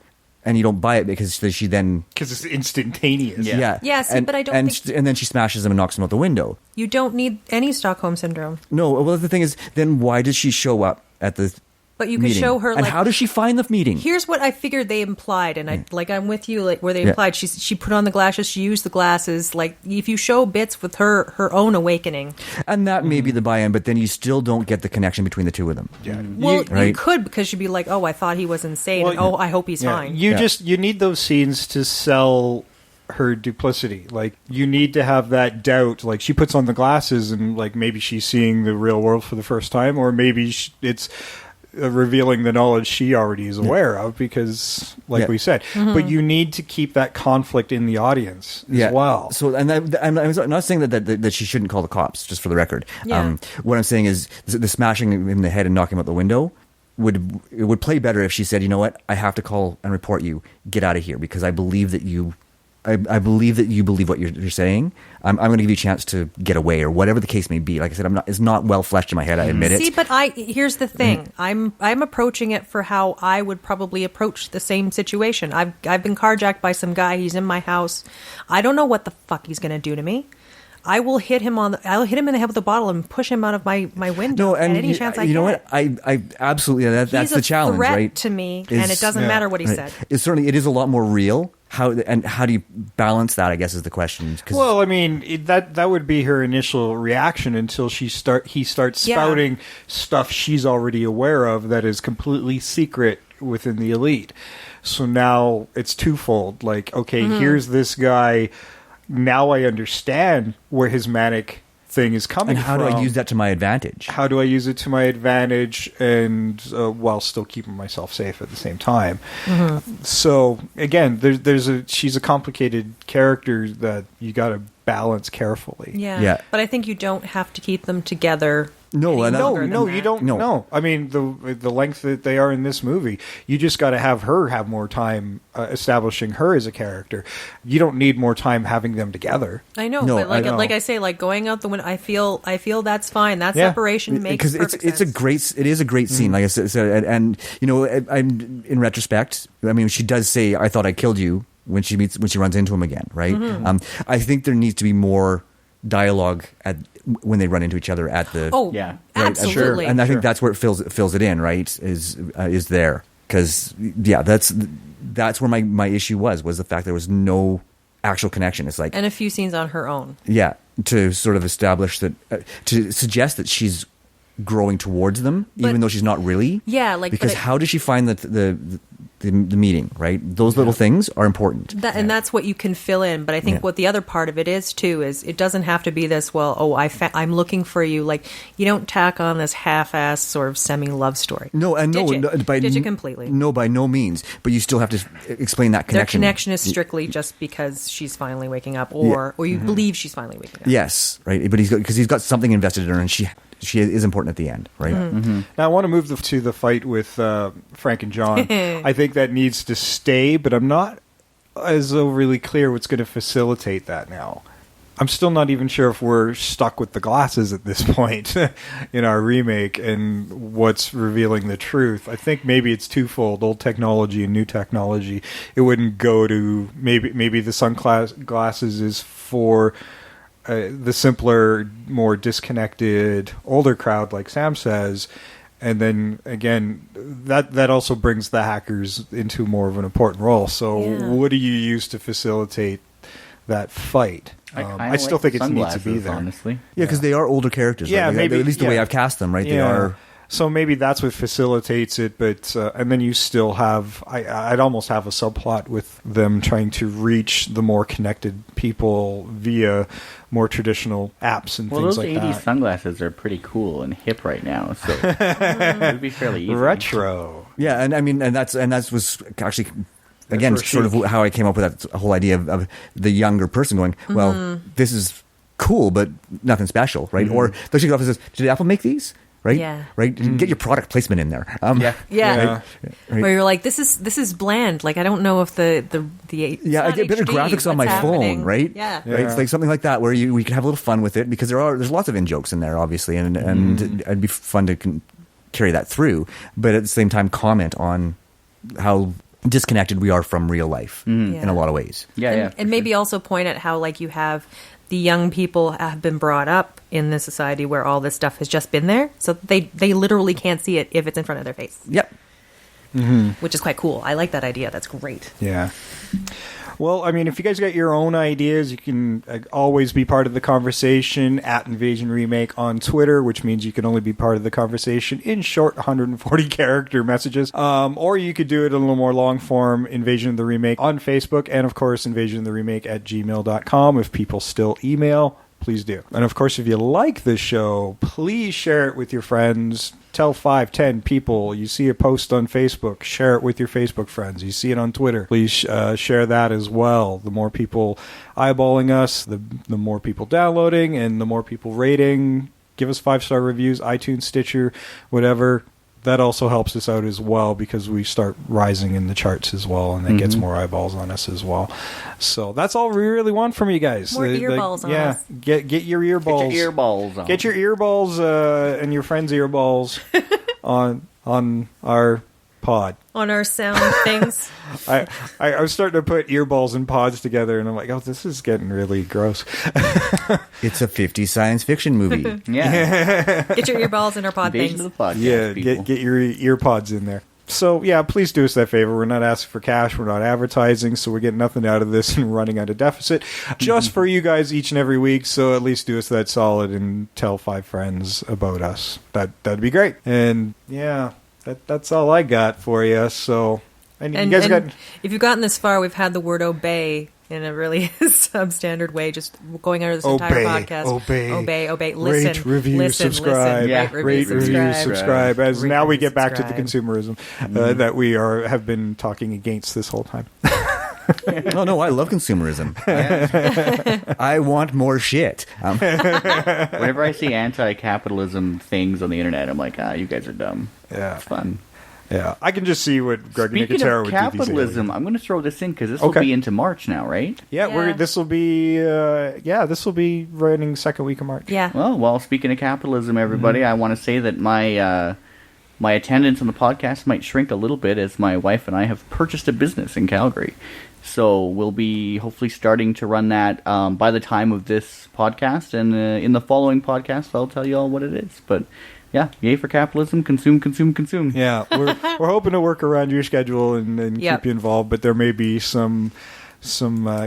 And you don't buy it because she then... Because it's instantaneous. Yeah. Yeah, see, but I don't think... And then she smashes him and knocks him out the window. You don't need any Stockholm Syndrome. No, well, the thing is, then why does she show up at the But you can meeting? show her, and like... how does she find the meeting? Here's what I figured they implied, and I'm with you, like, where they implied she put on the glasses, she used the glasses, like, if you show bits with her own awakening. And that may be the buy-in, but then you still don't get the connection between the two of them. Yeah. Well, you could, because you'd be like, oh, I thought he was insane, and I hope he's fine. You need those scenes to sell her duplicity. Like, you need to have that doubt. Like, she puts on the glasses and, like, maybe she's seeing the real world for the first time, or maybe it's revealing the knowledge she already is aware of, because, like we said, but you need to keep that conflict in the audience as well. So, and I'm not saying that she shouldn't call the cops, just for the record. What I'm saying is the smashing him in the head and knocking him out the window would play better if she said, you know what, I have to call and report you. Get out of here, because I believe that you. I believe that you believe what you're saying. I'm going to give you a chance to get away, or whatever the case may be. Like I said, it's not well fleshed in my head. I admit it. See, but here's the thing. I'm approaching it for how I would probably approach the same situation. I've been carjacked by some guy. He's in my house. I don't know what the fuck he's going to do to me. I will hit him I'll hit him in the head with a bottle and push him out of my window. No, and any chance I get. You know what? I absolutely that's the challenge, He's a threat right? to me, and it doesn't matter what he said. It is a lot more real. How do you balance that, I guess, is the question. Well, I mean, that would be her initial reaction until he starts spouting stuff she's already aware of that is completely secret within the elite. So now it's twofold. Like, okay, here's this guy. Now I understand where his manic thing is coming from. And how do I use that to my advantage? How do I use it to my advantage, and while still keeping myself safe at the same time? So again, she's a complicated character that you got to balance carefully. Yeah, but I think you don't have to keep them together. No, you don't. No, I mean the length that they are in this movie, you just got to have her have more time establishing her as a character. You don't need more time having them together. I know, but like I say, like going out the window, I feel that's fine. That separation makes perfect sense. It is a great scene. Like I said, and you know, I'm in retrospect. I mean, she does say, "I thought I killed you" when she runs into him again, right? I think there needs to be more dialogue when they run into each other at the right? Absolutely, and I think that's where it fills it in, right? Is there, because that's where my issue was the fact there was no actual connection. It's like, and a few scenes on her own, to sort of establish that, to suggest that she's growing towards them, even though she's not really. Because how does she find the meeting, right? Those little things are important. And that's what you can fill in. But I think what the other part of it is, too, is it doesn't have to be this, I'm looking for you. Like, you don't tack on this half-assed sort of semi-love story. Ditch it completely. No, by no means. But you still have to explain that connection. Their connection is strictly just because she's finally waking up, or you believe she's finally waking up. Yes, right. But he's got something invested in her, and she is important at the end, right? Now I want to move to the fight with Frank and John. I think that needs to stay, but I'm not as overly clear what's going to facilitate that now. I'm still not even sure if we're stuck with the glasses at this point in our remake and what's revealing the truth. I think maybe it's twofold, old technology and new technology. It wouldn't go to maybe the sunglasses is for the simpler, more disconnected, older crowd, like Sam says. And then again, that also brings the hackers into more of an important role. So what do you use to facilitate that fight? I still think it needs to be there. Honestly. Yeah, because they are older characters. Yeah, right? maybe at least the way I've cast them, right? They are. So maybe that's what facilitates it, but and then you still have. I'd almost have a subplot with them trying to reach the more connected people via more traditional apps and things like that. Well, those 80s sunglasses are pretty cool and hip right now, so it would be fairly easy. Retro. Yeah, and I mean, and that was actually. Again, sort of how I came up with that whole idea of the younger person going, well, this is cool, but nothing special, right? Or they'll shake it off and says, did Apple make these? Right? Yeah. Right? Get your product placement in there. Yeah. Right? Where you're like, this is bland. Like, I don't know if the I get better graphics on my phone, right? Yeah. Right? It's like something like that where we can have a little fun with it because there's lots of in-jokes in there, obviously, and it'd be fun to carry that through, but at the same time comment on how disconnected we are from real life in a lot of ways. And maybe also point at how, like, you have the young people have been brought up in the society where all this stuff has just been there, so they literally can't see it if it's in front of their face. Yep. Which is quite cool. I like that idea. That's great. Yeah. Well, I mean, if you guys got your own ideas, you can always be part of the conversation at Invasion Remake on Twitter, which means you can only be part of the conversation in short 140-character messages. Or you could do it in a little more long-form, Invasion of the Remake on Facebook, and, of course, invasionoftheremake@gmail.com if people still email. Please do. And of course, if you like this show, please share it with your friends. Tell 5, 10 people. You see a post on Facebook, share it with your Facebook friends. You see it on Twitter, please share that as well. The more people eyeballing us, the more people downloading, and the more people rating. Give us 5-star reviews, iTunes, Stitcher, whatever. That also helps us out as well because we start rising in the charts as well, and that gets more eyeballs on us as well. So that's all we really want from you guys. More earballs on us. Get your earballs. Get your earballs on. Get your earballs and your friends' earballs on our pod. On our sound things. I was starting to put earballs and pods together, and I'm like, oh, this is getting really gross. It's a 50s science fiction movie. Get your earballs in our pod Invasion things. of the podcast, get your ear pods in there. So, yeah, please do us that favor. We're not asking for cash. We're not advertising, so we're getting nothing out of this and running at a deficit just for you guys each and every week. So at least do us that solid and tell 5 friends about us. That'd be great. And, yeah, that's all I got for you. So, and you guys got... If you've gotten this far, we've had the word obey in a really substandard way, just going under this entire podcast. Obey. Listen, rate, review, listen, subscribe. Listen, rate, review, subscribe. As Rate, now we review, get back to the subscribe. consumerism that we have been talking against this whole time. No, I love consumerism. I want more shit. Whenever I see anti-capitalism things on the internet, I'm like, you guys are dumb. Yeah. It's fun. Yeah, I can just see what Greg Speaking Nicotero of would capitalism, I'm going to throw this in because this will be into March now, right? Yeah, this will be running second week of March. Yeah. Well, speaking of capitalism, everybody, I want to say that my attendance on the podcast might shrink a little bit as my wife and I have purchased a business in Calgary. So we'll be hopefully starting to run that by the time of this podcast, and in the following podcast, I'll tell you all what it is. But yeah, yay for capitalism, consume. Yeah, we're hoping to work around your schedule and keep you involved, but there may be some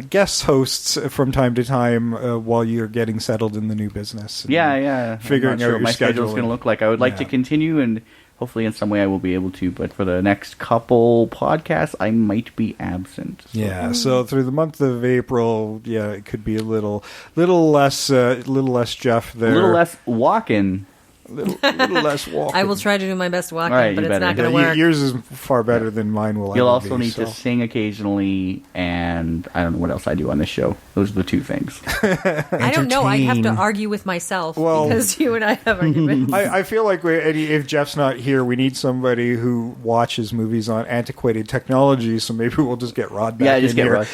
guest hosts from time to time while you're getting settled in the new business. Yeah. Figuring I'm not sure out what my schedule's going to look like. I would like to continue, and hopefully in some way I will be able to, but for the next couple podcasts, I might be absent. So. Yeah, so through the month of April, it could be a little less Jeff there. A little less walking. Little less walking. I will try to do my best walking, right, but it's better. not going to work. Yours is far better than mine will. You'll ever also be, need to sing occasionally, and I don't know what else I do on this show. Those are the 2 things. I don't know. I have to argue with myself because you and I have arguments. I feel like if Jeff's not here, we need somebody who watches movies on antiquated technology. So maybe we'll just get Rod back. Yeah, just in get here. Rod.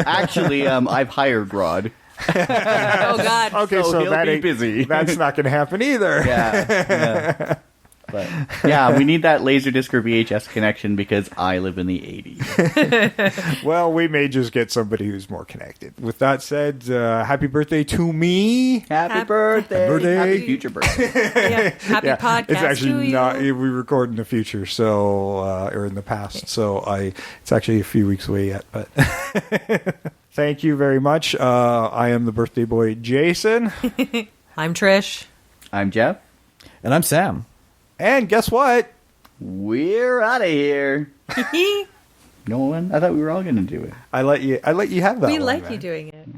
Actually, I've hired Rod. Oh God. Okay, so he'll that be ain't busy. That's not going to happen either. Yeah. But yeah, we need that Laserdisc or VHS connection because I live in the 80s. Well, we may just get somebody who's more connected. With that said, happy birthday to me. Happy birthday. Happy future birthday. Yeah. Happy podcast It's actually to not. you. We record in the future, so or in the past. So it's actually a few weeks away yet. But thank you very much. I am the birthday boy, Jason. I'm Trish. I'm Jeff. And I'm Sam. And guess what? We're out of here. No one? I thought we were all going to do it. I let you have that. We one, like man. you doing it.